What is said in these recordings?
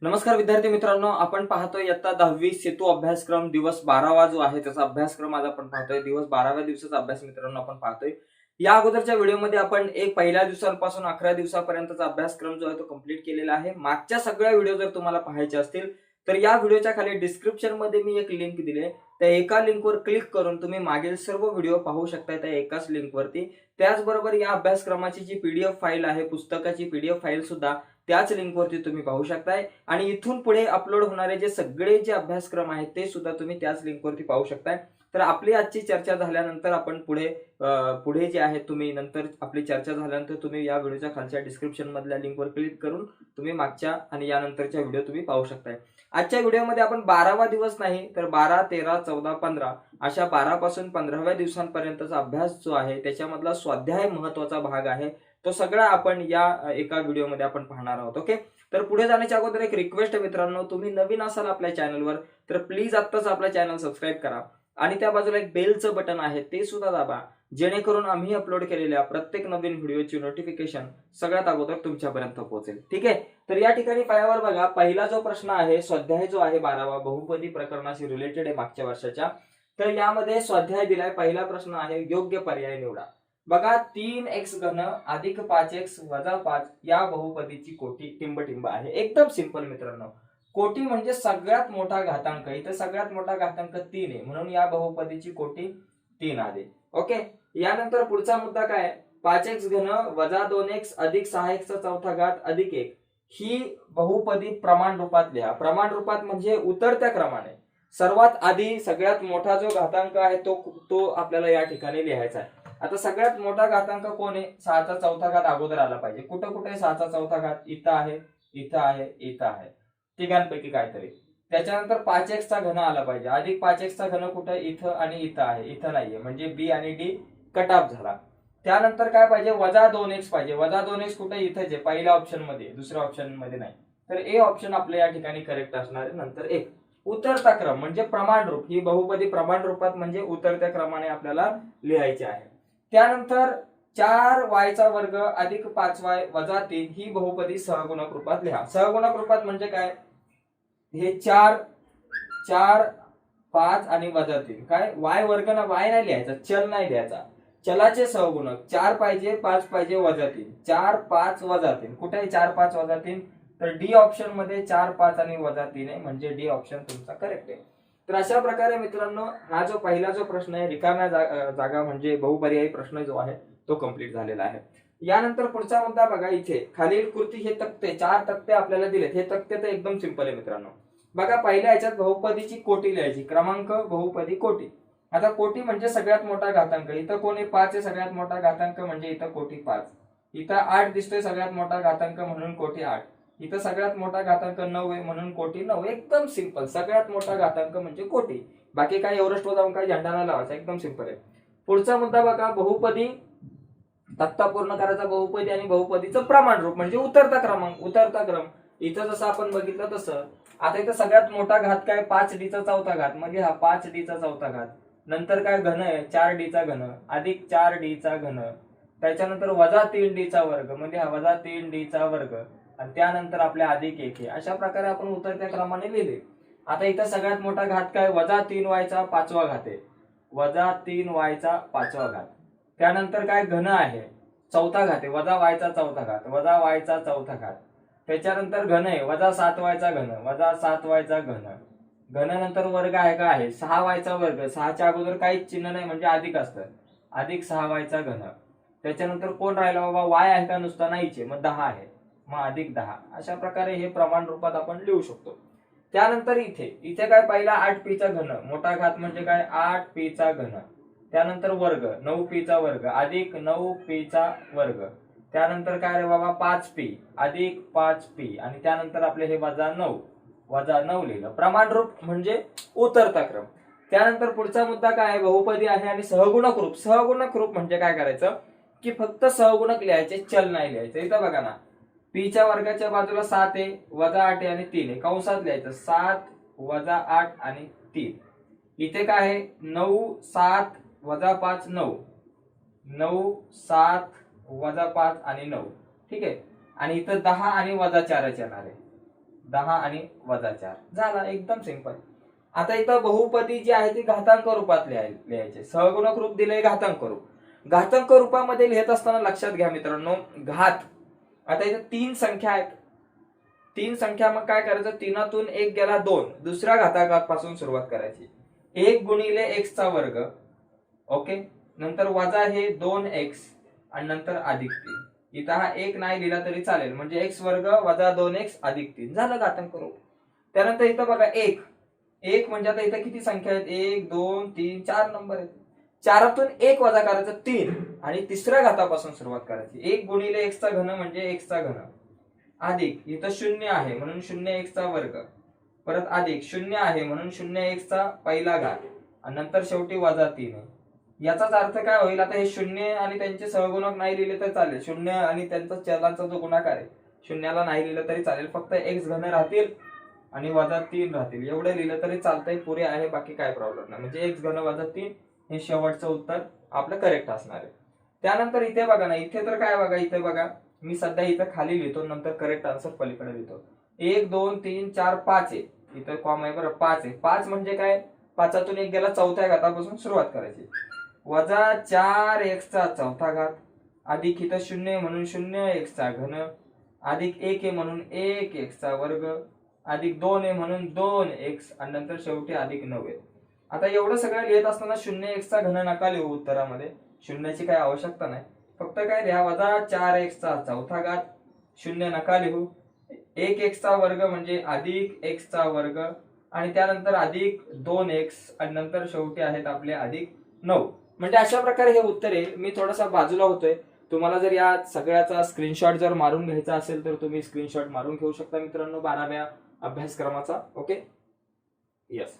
नमस्कार विद्यार्थी मित्रांनो, आपण पाहतोय इयत्ता 10वी सेतू अभ्यासक्रम दिवस 12वा जो आहे त्याचा अभ्यासक्रम आज आपण पाहतोय. दिवस 12व्या दिवसाचा अभ्यास मित्रांनो आपण पाहतोय. या अगोदरच्या व्हिडिओमध्ये आपण पहिल्या दिवसापासून 11 दिवसापर्यंतचा अभ्यासक्रम जो आहे तो कंप्लीट केलेला आहे. मागच्या सगळ्या व्हिडिओ जर तुम्हाला पाहायचे असतील तर या व्हिडिओच्या खाली डिस्क्रिप्शन मध्ये मी एक लिंक दिली आहे. त्या एका लिंकवर क्लिक करून तुम्ही मागील सर्व व्हिडिओ पाहू शकता त्या एकाच लिंकवरती. त्याचबरोबर या अभ्यासक्रमाची जी पीडीएफ फाईल आहे, पुस्तकाची पीडीएफ फाईल सुद्धा त्याच लिंकवरती तुम्ही पाहू शकताय. आणि इथून पुढे अपलोड होणारे जे अभ्यासक्रम आहेत ते सुद्धा तुम्ही त्याच लिंकवरती पाहू शकताय. तर आपली आजची चर्चा झाल्यानंतर आपण पुढे जे आहे तुम्ही नंतर आपली चर्चा झाल्यानंतर तुम्ही या व्हिडिओच्या खालच्या डिस्क्रिप्शन मधल्या लिंकवर क्लिक करून तुम्ही मागच्या आणि यानंतरच्या व्हिडिओ तुम्ही पाहू शकताय. आजच्या व्हिडिओमध्ये आपण 12वा दिवस नाही तर 12, 13, 14, 15 अशा 12 पासून 15व्या दिवसांपर्यंतचा अभ्यास जो आहे त्याच्यामधला स्वाध्याय महत्वाचा भाग आहे तो सगळा आपण या एका व्हिडिओमध्ये आपण पाहणार आहोत. ओके, तर पुढे जाण्याच्या अगोदर एक रिक्वेस्ट आहे मित्रांनो, तुम्ही नवीन असाल आपल्या चॅनलवर तर प्लीज आत्ताच आपला चॅनल सबस्क्राईब करा आणि त्या बाजूला एक बेलचं बटन आहे ते सुद्धा दाबा, जेणेकरून आम्ही अपलोड केलेल्या प्रत्येक नवीन व्हिडिओची नोटिफिकेशन सगळ्यात अगोदर तुमच्यापर्यंत पोहोचेल. ठीक आहे, तर या ठिकाणी पायावर बघा, पहिला जो प्रश्न आहे स्वाध्याय जो आहे 12वा बहुपदी प्रकरणाशी रिलेटेड आहे मागच्या वर्षाच्या. तर यामध्ये स्वाध्याय दिलाय. पहिला प्रश्न आहे योग्य पर्याय निवडा. बघा, 3x घन अधिक 5x वजा 5 या बहुपदीची कोटी टिंबटिंब आहे. एकदम सिंपल मित्रांनो. कोटी म्हणजे सगळ्यात मोठा घातांक. इथे सगळ्यात मोठा घातांक 3 आहे म्हणून या बहुपदीची कोटी 3 आली. ओके, यानंतर पुढचा मुद्दा काय, 5x घन वजा 2x अधिक 6x चा चौथा घात अधिक 1 ही बहुपदी प्रमाण रूपात लिहा. प्रमाण रूपात म्हणजे उतरत्या क्रमाने. सर्वात आधी सगळ्यात मोठा जो घातांक आहे तो आपल्याला या ठिकाणी लिहायचा आहे. आता सगळ्यात मोठा घातांक कोण आहे, 6चा चौथा घात अगोदर आला पाहिजे. कुठं कुठे 6चा चौथा घात, इथं आहे, इथं आहे, इथं आहे, तिघांपैकी काहीतरी. त्याच्यानंतर 5x चा घन आला पाहिजे. अधिक 5x चा घन कुठं, इथं आणि इथं आहे, इथं नाहीये, म्हणजे बी आणि डी कट ऑफ झाला. त्यानंतर काय पाहिजे, वजा 2x पाहिजे. वजा 2x कुठे, इथंच आहे, पहिल्या ऑप्शन मध्ये, दुसऱ्या ऑप्शन मध्ये नाही. तर ए ऑप्शन आपलं या ठिकाणी करेक्ट असणार आहे. नंतर एक उतरता क्रम म्हणजे प्रमाण रूप, ही बहुपदी प्रमाण रूपात म्हणजे उतरत्या क्रमाने आपल्याला लिहायची आहे. त्यानंतर 4y चा वर्ग अधिक 5y वजा 3 ही बहुपदी सहगुणक रूपात लिहा. सहगुणक रूपात म्हणजे काय, हे 4, 5 आणि वजा 3 काय, y वर्ग ना, y नाही लिहायचा, चल नाही लिहायचा. चलाचे सहगुणक 4 पाहिजे, 5 पाहिजे, वजा 3. 4, 5, वजा 3 कुठे आहे, 4, 5, वजा 3. तर डी ऑप्शन मध्ये 4, 5 आणि वजा 3 आहे, म्हणजे डी ऑप्शन तुमचा करेक्ट आहे. तर अशा प्रकारे मित्रांनो हा जो पहिला जो प्रश्न आहे रिकाम्या जागा म्हणजे बहुपर्यायी प्रश्न जो आहे तो कंप्लीट झालेला आहे. यानंतर पुढचा मुद्दा बघा, इथे खालील कृती हे तक्ते 4 तक्ते आपल्याला दिलेत. हे तक्ते तर एकदम सिंपल आहे मित्रांनो. बघा, पहिल्या ह्याच्यात बहुपदीची कोटी लिहायची, क्रमांक बहुपदी कोटी. आता कोटी म्हणजे सगळ्यात मोठा घातांक. इथं कोणी 5 आहे, सगळ्यात मोठा घातांक म्हणजे इथं कोटी 5. इथं 8 दिसतोय, सगळ्यात मोठा घातांक म्हणून कोटी 8. इथं सगळ्यात मोठा घातांक 9 आहे म्हणून कोटी 9. एकदम सिंपल, सगळ्यात मोठा घातांक म्हणजे कोटी. बाकी काय एव्हरेस्ट वर जाऊन काय झेंडा नाही लावायचा, एकदम सिंपल आहे. पुढचा मुद्दा बघा, बहुपदी तक्ता पूर्ण करायचा. बहुपदी आणि बहुपदीचं प्रमाण रूप म्हणजे उतरता क्रम. इथं जसं आपण बघितलं तसं. आता इथं सगळ्यात मोठा घात काय, 5d चा चौथा घात, म्हणजे हा 5d चा चौथा घात. नंतर काय घन आहे, 4d चा घन अधिक 4d चा घन. त्याच्यानंतर वजा 3d चा वर्ग, म्हणजे हा वजा 3d चा वर्ग. आणि त्यानंतर आपल्या अधिक 1 आहे. अशा प्रकारे आपण उतरत्या क्रमाने लिहिले. आता इथं सगळ्यात मोठा घात काय, वजा 3y चा 5वा घात आहे, वजा 3y चा 5वा घात. त्यानंतर काय घन आहे, चौथा घात आहे, वजा y चा चौथा घात, वजा y चा चौथा घात. त्याच्यानंतर घन आहे, वजा 7y चा घन, वजा 7y चा घन. घन नंतर वर्ग आहे का, आहे 6y चा वर्ग. 6च्या अगोदर काहीच चिन्ह नाही म्हणजे अधिक असतं, अधिक 6y चा घन. त्याच्यानंतर कोण राहिला बाबा, y आहे का, नुसता नाहीचे, मग 10 आहे, मग अधिक 10. अशा प्रकारे हे प्रमाण रूपात आपण लिहू शकतो. त्यानंतर इथे काय, पहिला 8p चा घन, मोठा घात म्हणजे काय 8p चा घन. त्यानंतर वर्ग 9p चा वर्ग अधिक 9p चा वर्ग. त्यानंतर काय रे बाबा, 5p अधिक 5p आणि त्यानंतर आपले हे वजा 9 लिहिलं. प्रमाण रूप म्हणजे उतरता क्रम. त्यानंतर पुढचा मुद्दा काय आहे, बहुपदी आहे आणि सहगुणक रूप. सहगुणक रूप म्हणजे काय करायचं की फक्त सहगुणक लिहायचे, चल नाही लिहायचे. इथं बघा ना, p च्या वर्गाच्या बाजूला 7 आहे, वजा 8 आहे आणि 3 आहे, कंसात लिहायचं 7 वजा 8 आणि 3. इथे काय आहे, 9 7 वजा 5 9 7 वजा 5 आणि 9. ठीक आहे, आणि इथं 10 आणि वजा 4 येणार आहे. 10 आणि वजा 4 झाला, एकदम सिंपल. आता इथं बहुपदी जी आहे ती घातांक रूपात लिहायचे. सहगुणक रूप दिले घातांक रूप. घातांक रूपामध्ये लिहित असताना लक्षात घ्या मित्रांनो, घात, आता इथे 3 संख्या आहेत. 3 संख्या, मग काय करायचं, 3तून 1 गेला 2, दुसऱ्या घातांकापासून सुरुवात करायची. 1 गुणिले x चा वर्ग, ओके, नंतर वजा हे 2x आणि नंतर अधिक 3. इथं हा 1 नाही लिहिला तरी चालेल, म्हणजे x वर्ग वजा 2x अधिक 3 झालं घातांक रूप. त्यानंतर इथं बघा 1 म्हणजे आता इथं किती संख्या आहेत, 1 2 3 4 नंबर आहेत. 4तून 1 वजा करायचं 3 आणि तिसऱ्या घातापासून सुरुवात करायची. 1 गुणिले x चा घन म्हणजे x चा घन, अधिक इथं 0 आहे म्हणून 0x चा वर्ग, परत अधिक 0 आहे म्हणून 0x चा पहिला घात आणि नंतर शेवटी वजा 3 आहे. याचाच अर्थ काय होईल, आता हे 0 आणि त्यांचे सहगुणक नाही लिहिले तर चालेल, 0 आणि त्यांचा चलांचा जो गुणाकार आहे 0ला नाही लिहिलं तरी चालेल, फक्त x घन राहतील आणि वजा 3 राहतील, एवढे लिहिलं तरी चालतंय, पुरे आहे, बाकी काय प्रॉब्लेम नाही. म्हणजे x घन वजा 3 हे शेवटचं उत्तर आपलं करेक्ट असणार आहे. त्यानंतर इथे बघा ना, इथे तर काय बघा, इथे बघा मी सध्या इथं खाली लिहितो, नंतर करेक्ट आन्सर पलीकडे लिहितो. 1 2 3 4 5 आहे, इथं कॉमा आहे बरं, 5 आहे. 5 म्हणजे काय, 5तून 1 गेला चौथ्या घातापासून सुरुवात करायची. वजा 4x चा चौथा घात, अधिक इथं 0 म्हणून 0x चा घन, अधिक 1 आहे म्हणून 1x चा वर्ग, अधिक 2 आहे म्हणून 2x आणि नंतर शेवटी अधिक 9 आहे. आता एवढं सगळं लिहित असताना 0x चा घन नका लिहू उत्तरामध्ये, शून्याची काही आवश्यकता नाही, फक्त काय लिहा, वजा 4x चा चौथा घात, 0 नका लिहू, 1x चा वर्ग म्हणजे अधिक x चा वर्ग आणि त्यानंतर अधिक 2x आणि नंतर शेवटी आहेत आपले अधिक 9. म्हणजे अशा प्रकारे हे उत्तर आहे. मी थोडासा बाजूला होतोय, तुम्हाला जर या सगळ्याचा स्क्रीनशॉट जर मारून घ्यायचा असेल तर तुम्ही स्क्रीनशॉट मारून घेऊ शकता मित्रांनो 12व्या अभ्यासक्रमाचा, ओके, यस.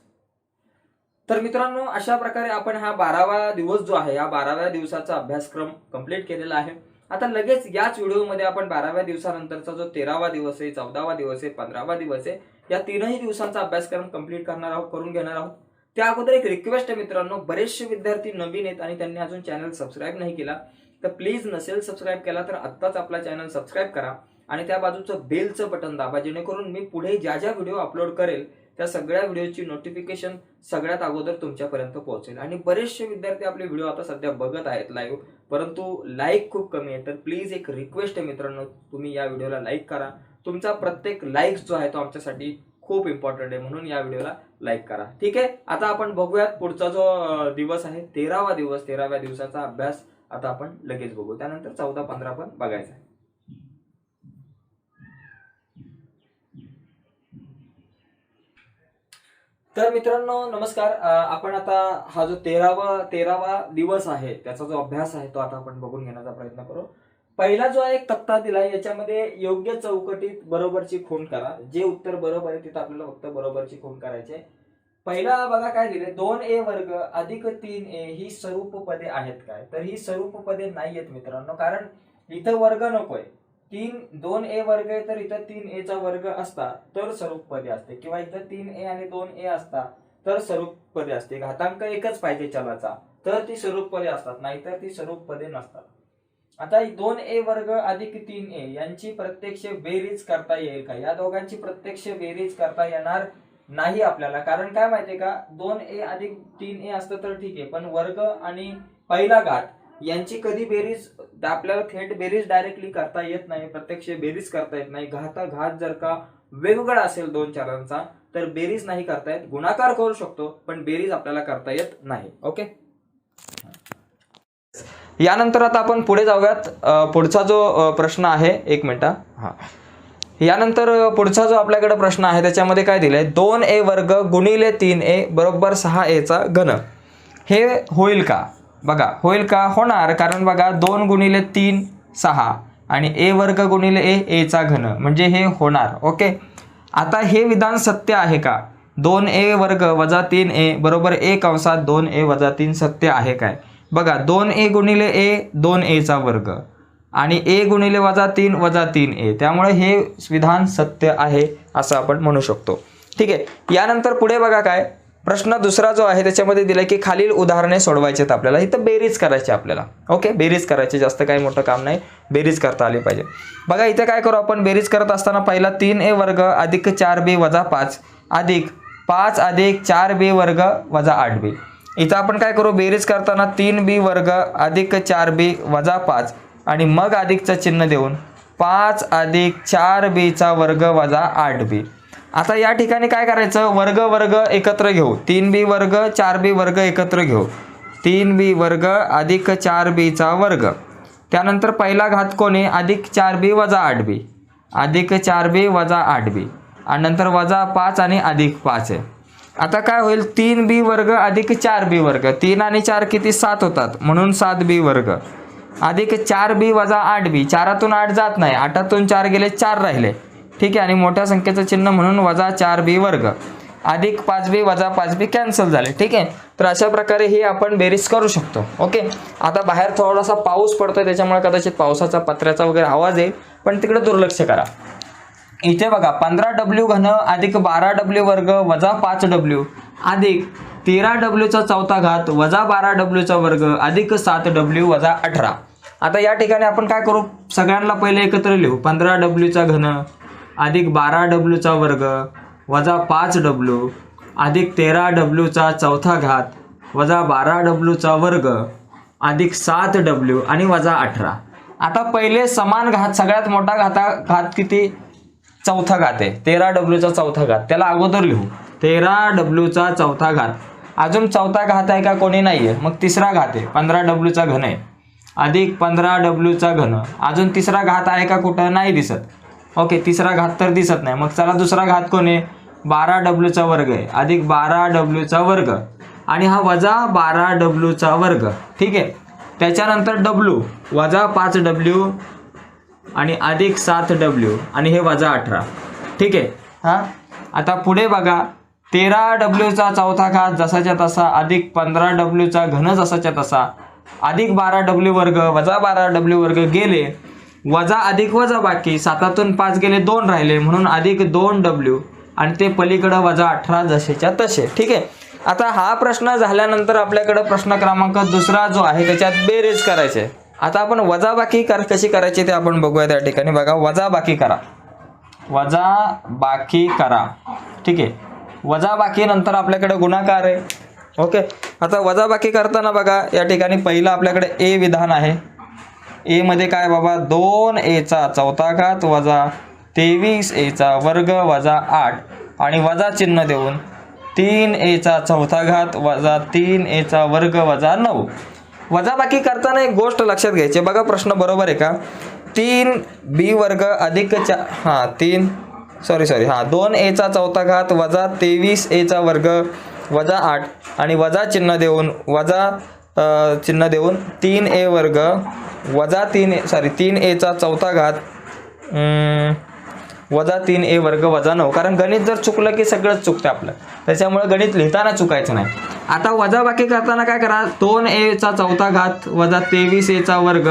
तर मित्रांनो अशा प्रकारे आपण हा 12वा दिवस जो आहे, या 12व्या दिवसाचा अभ्यासक्रम कंप्लीट केलेला आहे. आता लगेच याच व्हिडिओमध्ये आपण 12व्या दिवसानंतरचा जो 13वा दिवस आहे, 14वा दिवस आहे, 15वा दिवस आहे, या तीनही दिवसांचा अभ्यासक्रम कंप्लीट करणार आहोत, करून घेणार आहोत. त्या अगोदर एक रिक्वेस्ट आहे मित्रांनो, बरेचसे विद्यार्थी नवीन आहेत आणि त्यांनी अजून चॅनल सबस्क्राईब नाही केला, तर प्लीज नसेल सबस्क्राईब केला तर आत्ताच आपला चॅनल सबस्क्राईब करा आणि त्या बाजूचं बेलचं बटन दाबा, जेणेकरून मी पुढे ज्या ज्या व्हिडिओ अपलोड करेल त्या सगळ्या व्हिडिओची नोटिफिकेशन सगळ्यात अगोदर तुमच्यापर्यंत पोहोचेल. आणि बरेचसे विद्यार्थी आपले व्हिडिओ आता सध्या बघत आहेत लाईव्ह, परंतु लाईक खूप कमी आहे, तर प्लीज एक रिक्वेस्ट आहे मित्रांनो, तुम्ही या व्हिडिओला लाईक करा. तुमचा प्रत्येक लाईक जो आहे तो आमच्यासाठी खूप इम्पॉर्टंट आहे, म्हणून या व्हिडिओला लाईक करा. ठीक आहे, आता आपण बघूयात पुढचा जो दिवस आहे 13वा दिवस, 13व्या दिवसाचा अभ्यास आता आपण लगेच बघू, त्यानंतर 14 15 पण बघायचा आहे. तर मित्रांनो नमस्कार, आपण आता हा जो 13वा दिवस आहे त्याचा जो अभ्यास आहे तो आता आपण बघून घेण्याचा प्रयत्न करू. पहिला जो एक तक्ता दिलाय याच्यामध्ये योग्य चौकटीत बरोबरची खूण करा. जे उत्तर बरोबर आहे तिथं आपल्याला फक्त बरोबरची खूण करायची. पहिला बघा काय दिले, 2a वर्ग अधिक 3a ही स्वरूप पदे आहेत काय, तर ही स्वरूप पदे नाही आहेत मित्रांनो, कारण इथं वर्ग नकोय. 2a वर्ग आहे तर इथं 3a चा वर्ग असता तर स्वरूप पदे असते, किंवा इथं 3a आणि 2a असता तर स्वरूप पदे असते. घातांक एकच पाहिजे चलाचा तर ती स्वरूप पदे असतात, नाहीतर ती स्वरूप पदे नसतात. आता 2a वर्ग अधिक 3a यांची प्रत्यक्ष बेरीज करता येईल का, या दोघांची प्रत्यक्ष बेरीज करता येणार नाही आपल्याला. कारण काय माहितीये का, 2a अधिक 3a असतं तर ठीक आहे, पण वर्ग आणि पहिला घात यांची कधी बेरीज आपल्याला थेट बेरीज डायरेक्टली करता येत नाही, प्रत्यक्ष बेरीज करता येत नाही. घात जर का वेगवेगळा असेल दोन चलांचा तर बेरीज नाही करता येत, गुणाकार करू शकतो पण बेरीज आपल्याला करता येत नाही. ओके, यानंतर आता आपण पुढे जाऊयात. पुढचा जो प्रश्न आहे, एक मिनिट हा, यानंतर पुढचा जो आपल्याकडे प्रश्न आहे त्याच्यामध्ये काय दिलंय, 2a वर्ग गुणिले 3a बरोबर 6a चा घन, हे होईल का? बघा होईल का, होणार, कारण बघा 2 गुणिले 3 6 आणि a वर्ग गुणिले a चा घन म्हणजे हे होणार. ओके, आता हे विधान सत्य आहे का, 2a वर्ग वजा 3a बरोबर 1 कंसात 2a वजा 3 सत्य आहे काय? बघा 2a गुणिले a 2a चा वर्ग आणि a गुणिले वजा 3a, त्यामुळे हे विधान सत्य आहे असं आपण म्हणू शकतो. ठीक आहे, यानंतर पुढे बघा काय, प्रश्न दुसरा जो आहे त्याच्यामध्ये दिलाय की खालील उदाहरणे सोडवायची आहेत आपल्याला. इथं बेरीज करायची आपल्याला. ओके, बेरीज करायची, जास्त काही मोठं काम नाही, बेरीज करता आली पाहिजे. बघा इथे काय करू आपण, बेरीज करत असताना पहिला 3a वर्ग अधिक 4b वजा 5 अधिक 5 अधिक 4b वर्ग वजा 8b. इथं आपण काय करू, बेरीज करताना 3b वर्ग अधिक 4b वजा 5 आणि मग अधिकचं चिन्ह देऊन 5 अधिक 4b चा वर्ग वजा 8b. आता या ठिकाणी काय करायचं, वर्ग वर्ग एकत्र घेऊ. 3b वर्ग 4b वर्ग एकत्र घेऊ. 3b वर्ग अधिक 4b चा वर्ग. त्यानंतर पहिला घात कोणी, अधिक 4b वजा 8b, अधिक 4b वजा 8b आणि नंतर वजा 5 आणि अधिक 5 आहे. आता काय होईल, 3b वर्ग अधिक 4b वर्ग. 3 आणि 4 किती, 7 होतात, म्हणून 7b वर्ग अधिक 4b वजा 8b. 4तून 8 जात नाही, 8तून 4 गेले, 4 राहिले. ठीक आहे, आणि मोठ्या संख्येचं चिन्ह म्हणून वजा 4b वर्ग अधिक 5b वजा 5b कॅन्सल झाले. ठीक आहे, तर अशा प्रकारे ही आपण बेरीज करू शकतो. ओके, आता बाहेर थोडासा पाऊस पडतोय त्याच्यामुळे कदाचित पावसाचा पत्र्याचा वगैरे आवाज येईल, पण तिकडे दुर्लक्ष करा. इथे बघा 15w घन अधिक 12w वर्ग वजा 5w अधिक 13w चा चौथा घात वजा 12w चा वर्ग अधिक 7w वजा 18. आता या ठिकाणी आपण काय करू, सगळ्यांना पहिले एकत्र लिहू. 15w चा घन अधिक 12w चा वर्ग वजा 5w अधिक 13w चा चौथा घात वजा 12w चा वर्ग अधिक 7w आणि वजा 18. आता पहिले समान घात, सगळ्यात मोठा घात किती, चौथा घात आहे, 13w चा चौथा घात, त्याला अगोदर लिहू. 13w चा चौथा घात, अजून चौथा घात आहे का, कोणी नाहीये, मग तिसरा घात आहे, 15w चा घन आहे अधिक 15w चा घन. अजून तिसरा घात आहे का, कुठं नाही दिसत. ओके, तिसरा घात तर दिसत नाही, मग चला दुसरा घात कोण आहे, 12w चा वर्ग आहे अधिक 12w चा वर्ग आणि हा वजा 12w चा वर्ग. ठीक आहे, त्याच्यानंतर w वजा 5w आणि अधिक 7w आणि हे वजा 18. ठीक आहे, हां आता पुढे बघा, 13w चा चौथा घात जसाच्या तसा अधिक 15w चा घन जसाच्या तसा अधिक 12w वर्ग वजा 12w वर्ग गेले, वजा अधिक वजा बाकी, 7तून 5 गेले, 2 राहिले, म्हणून अधिक 2w आणि ते पलीकडे वजा 18 जसेच्या तसे. ठीक आहे, आता हा प्रश्न झाल्यानंतर आपल्याकडे प्रश्न क्रमांक दुसरा जो आहे त्याच्यात बेरीज करायचे. आता आपण वजाबाकी कशी करायची ते आपण बघूया. त्या ठिकाणी बघा, वजाबाकी करा, वजाबाकी करा. ठीक आहे, वजाबाकी नंतर आपल्याकडे गुणाकार आहे. ओके, आता वजाबाकी करताना बघा या ठिकाणी पहिलं आपल्याकडे ए विधान आहे. ए मध्ये काय बाबा, 2a चा चौथा घात वजा 23a चा वर्ग वजा 8 आणि वजा चिन्ह देऊन 3a चा चौथा घात वजा 3a चा वर्ग वजा 9. वजाबाकी करताना एक गोष्ट लक्षात घ्यायची बघा, प्रश्न बरोबर आहे का, 3b वर्ग अधिक 2a चा चौथा घात वजा 23a चा वर्ग वजा 8 आणि वजा चिन्ह देऊन 3a वर्ग वजा 3a चा चौथा घात वजा 3a वर्ग वजा 9. कारण गणित जर चुकलं की सगळंच चुकतं आपलं, त्याच्यामुळे गणित लिहिताना चुकायचं नाही. आता वजाबाकी करताना काय करा, 2a चा चौथा घात वजा 23a चा वर्ग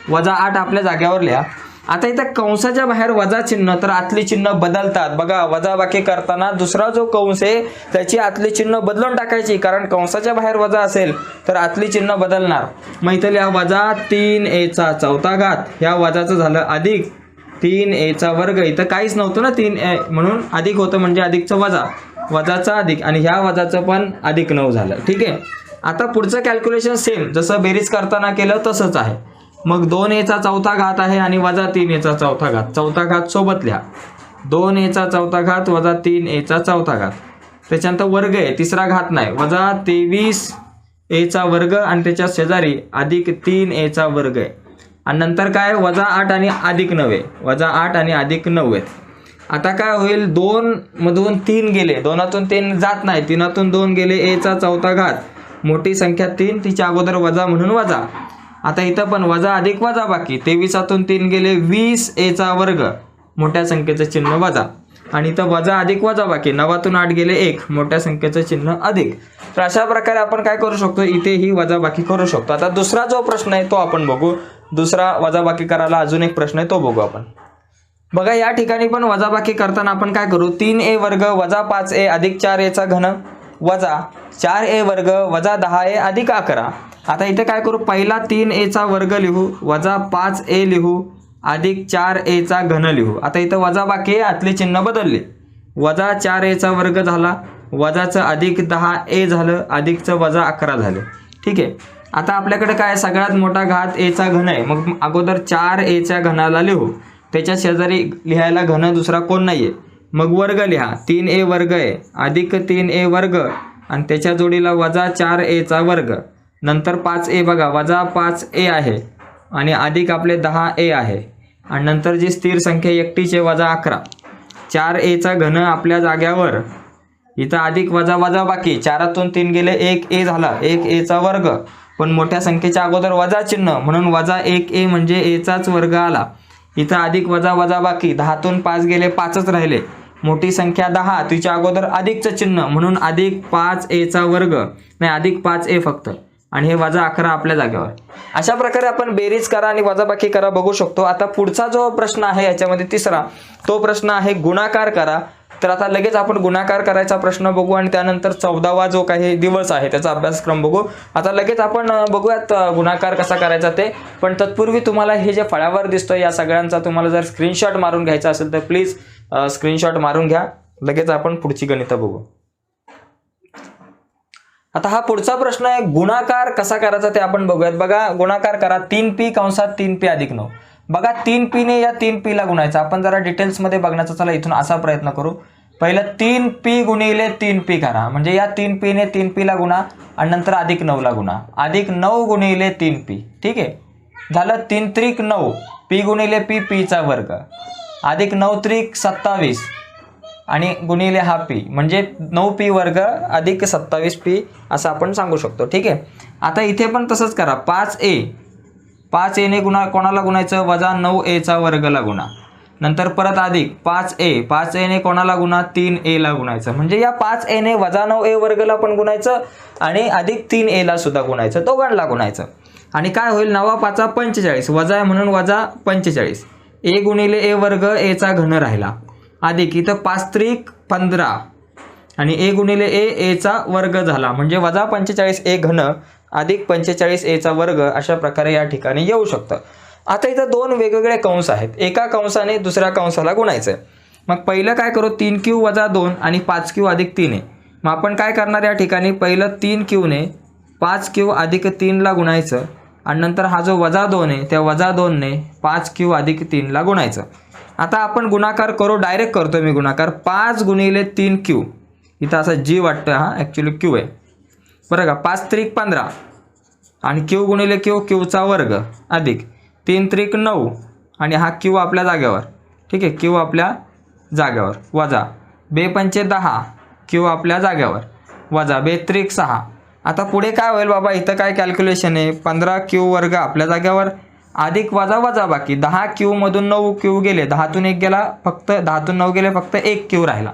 वजा 8 आपल्या जाग्यावर लिहा. आता इथं कंसाच्या बाहेर वजा चिन्ह, तर आतली चिन्ह बदलतात. बघा, वजाबाकी करताना दुसरा जो कंस आहे त्याची आतली चिन्ह बदलून टाकायची, कारण कंसाच्या बाहेर वजा असेल तर आतली चिन्ह बदलणार. मग इथं लिहा वजा 3a चा चौथा घात, ह्या वजाचं झालं अधिक 3a चा वर्ग. इथं काहीच नव्हतं ना 3a, म्हणून अधिक होतं म्हणजे अधिकचं वजा, वजाचा अधिक आणि ह्या वजाचं पण अधिक 9 झालं. ठीक आहे, आता पुढचं कॅल्क्युलेशन सेम जसं बेरीज करताना केलं तसंच आहे. मग 2a चा चौथा घात आहे आणि वजा 3a चा चौथा घात, चौथा घात सोबत लिहा. 2a चा चौथा घात वजा 3a चा चौथा घात, त्याच्यानंतर वर्ग आहे, तिसरा घात नाही, वजा 23a चा वर्ग आणि त्याच्या शेजारी अधिक 3a चा वर्ग आहे आणि नंतर काय, वजा 8 आणि अधिक 9 आहे, वजा 8 आणि अधिक 9 आहेत. आता काय होईल, 2 मधून 3 गेले, 2तून 3 जात नाही, 3तून 2 गेले, a चा चौथा घात, मोठी संख्या 3, तिच्या अगोदर वजा म्हणून वजा. आता इथं पण वजा अधिक वजा बाकी, 23तून 3 गेले, 20a चा वर्ग, मोठ्या संख्येचं चिन्ह वजा आणि इथं वजा अधिक वजा बाकी, 9तून 8 गेले 1, मोठ्या संख्येचं चिन्ह अधिक. तर अशा प्रकारे आपण काय करू शकतो, इथे ही वजाबाकी करू शकतो. आता दुसरा जो प्रश्न आहे तो आपण बघू. दुसरा वजाबाकी करायला अजून एक प्रश्न आहे तो बघू आपण. बघा या ठिकाणी पण वजाबाकी करताना आपण काय करू, 3a वर्ग वजा 5a अधिक 4a चा घन वजा 4a वर्ग वजा 10a अधिक 11. आता इथे काय करू, पहिला 3a चा वर्ग लिहू, वजा 5a लिहू, अधिक 4a चा घन लिहू. आता इथं वजा बाकी आहे, आतले चिन्ह बदलले. वजा 4a चा वर्ग झाला, वजाचं अधिक 10a झालं, अधिकचं वजा 11 झालं. ठीक आहे. आता आपल्याकडे काय सगळ्यात मोठा घात a चा घन आहे. मग अगोदर 4a च्या घनाला लिहू, त्याच्या शेजारी लिहायला घन दुसरा कोण नाहीये. मग वर्ग लिहा, 3a वर्ग आहे अधिक 3a वर्ग आणि त्याच्या जोडीला वजा 4a चा वर्ग. नंतर 5a बघा, वजा 5a आहे आणि अधिक आपले 10a आहे. आणि नंतर जी स्थिर संख्या एकटीचे वजा 11. 4a चा घन आपल्या जाग्यावर, इथं अधिक वजा वजा बाकी, 4तून 3 गेले 1a झाला, 1a चा वर्ग. पण मोठ्या संख्येच्या अगोदर वजा चिन्ह म्हणून वजा 1a म्हणजे a चाच वर्ग आला. इथं अधिक वजा वजा बाकी, 10तून 5 गेले 5च राहिले. मोठी संख्या 10, तिच्या अगोदर अधिकचं चिन्ह म्हणून अधिक 5a चा वर्ग, नाही अधिक 5a फक्त, आणि हे वजा 11 आपल्या जागेवर. अशा प्रकारे आपण बेरीज करा आणि वजाबाकी करा बघू शकतो. आता पुढचा जो प्रश्न आहे याच्यामध्ये तिसरा, तो प्रश्न आहे गुणाकार करा. तर आता लगेच आपण गुणाकार करायचा प्रश्न बघू आणि त्यानंतर 14वा जो काही दिवस आहे त्याचा अभ्यासक्रम बघू. आता लगेच आपण बघूयात गुणाकार कसा करायचा ते. पण तत्पूर्वी तुम्हाला हे जे फळ्यावर दिसतोय या सगळ्यांचा तुम्हाला जर स्क्रीनशॉट मारून घ्यायचा असेल तर प्लीज स्क्रीनशॉट मारून घ्या. लगेच आपण पुढची गणितं बघू. आता हा पुढचा प्रश्न आहे, गुणाकार कसा करायचा ते आपण बघूयात. बघा, गुणाकार करा 3p कंसात 3p अधिक 9. बघा 3p ने या 3p ला गुणायचं. आपण जरा डिटेल्स मध्ये बघण्याचा, चला इथून असा प्रयत्न करू. पहिलं 3p गुणिले 3p करा, म्हणजे या 3p ने 3p ला गुणा आणि नंतर अधिक 9 ला गुणा. अधिक 9 गुणिले 3p. ठीक आहे, झालं 3 त्रिक 9, p गुणिले p चा वर्ग, अधिक 9 त्रिक 27 आणि गुणिले हा p, म्हणजे 9p वर्ग अधिक 27p असं आपण सांगू शकतो. ठीक आहे. आता इथे पण तसंच करा. 5a ने गुणा, कोणाला गुणायचं, वजा 9a चा वर्गला गुणा. नंतर परत अधिक 5a ने कोणाला गुणा, 3a ला गुणायचं. म्हणजे या 5a ने वजा 9a वर्गला पण गुणायचं आणि अधिक 3a ला सुद्धा गुणायचं, दोघांना गुणायचं. आणि काय होईल, 9 5 45, वजा आहे म्हणून वजा 45. a गुणिले a वर्ग, a चा घन राहिला, अधिक इथं 5 त्रिक 15 आणि a गुणिले a चा वर्ग झाला, म्हणजे वजा 45 a घन अधिक 45 a चा वर्ग. अशा प्रकारे या ठिकाणी येऊ शकतं. आता इथं दोन वेगवेगळे कंस आहेत, एका कंसाने दुसऱ्या कंसाला गुणायचं आहे. मग पहिलं काय करू, 3q वजा 2 आणि 5q अधिक 3 आहे. मग आपण काय करणार या ठिकाणी, पहिलं 3q ने 5q अधिक 3 ला गुणायचं आणि नंतर हा जो वजा 2 आहे त्या वजा 2 ने 5q अधिक 3 ला गुणायचं. आता आपण गुणाकार करू, डायरेक्ट करतोय मी गुणाकार. 5 गुणिले 3q, इथं असं g वाटतं, हा ॲक्च्युली q आहे बरं का. 5 त्रिक 15 आणि q गुणिले q चा वर्ग, अधिक 3 त्रिक 9 आणि हा q आपल्या जागेवर. ठीक आहे, q आपल्या जागेवर, वजा 2 पंचे 10, q आपल्या जागेवर, वजा 2 त्रिक 6. आता पुढे काय होईल बाबा, इथं काय कॅल्क्युलेशन आहे, 15q वर्ग आपल्या जागेवर, अधिक वजा वजा बाकी, 10q मधून 9q गेले, 10तून 1 गेला फक्त, 10तून 9 गेले फक्त 1q राहिला,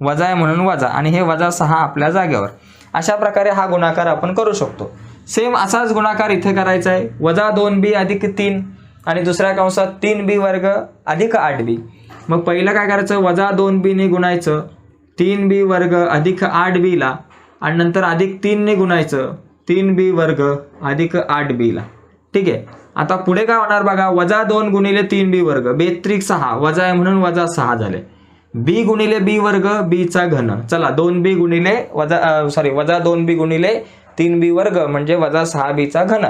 वजा आहे म्हणून वजा, आणि हे वजा 6 आपल्या जागेवर. अशा प्रकारे हा गुणाकार आपण करू शकतो. सेम असाच गुणाकार इथे करायचा आहे. वजा 2b अधिक 3 आणि दुसऱ्या कंसात 3b वर्ग अधिक 8b. मग पहिलं काय करायचं, वजा 2b ने गुणायचं 3b वर्ग अधिक 8b ला आणि नंतर अधिक 3 ने गुणायचं 3b वर्ग अधिक 8b ला. ठीक आहे. आता पुढे काय होणार बघा, वजा 2 गुणिले 3b वर्ग, 2 त्रिक 6, वजा आहे म्हणून वजा 6 झाले. b गुणिले b वर्ग, b चा घन, चला 2b गुणिले वजा 2b गुणिले 3b वर्ग म्हणजे वजा 6b चा घन.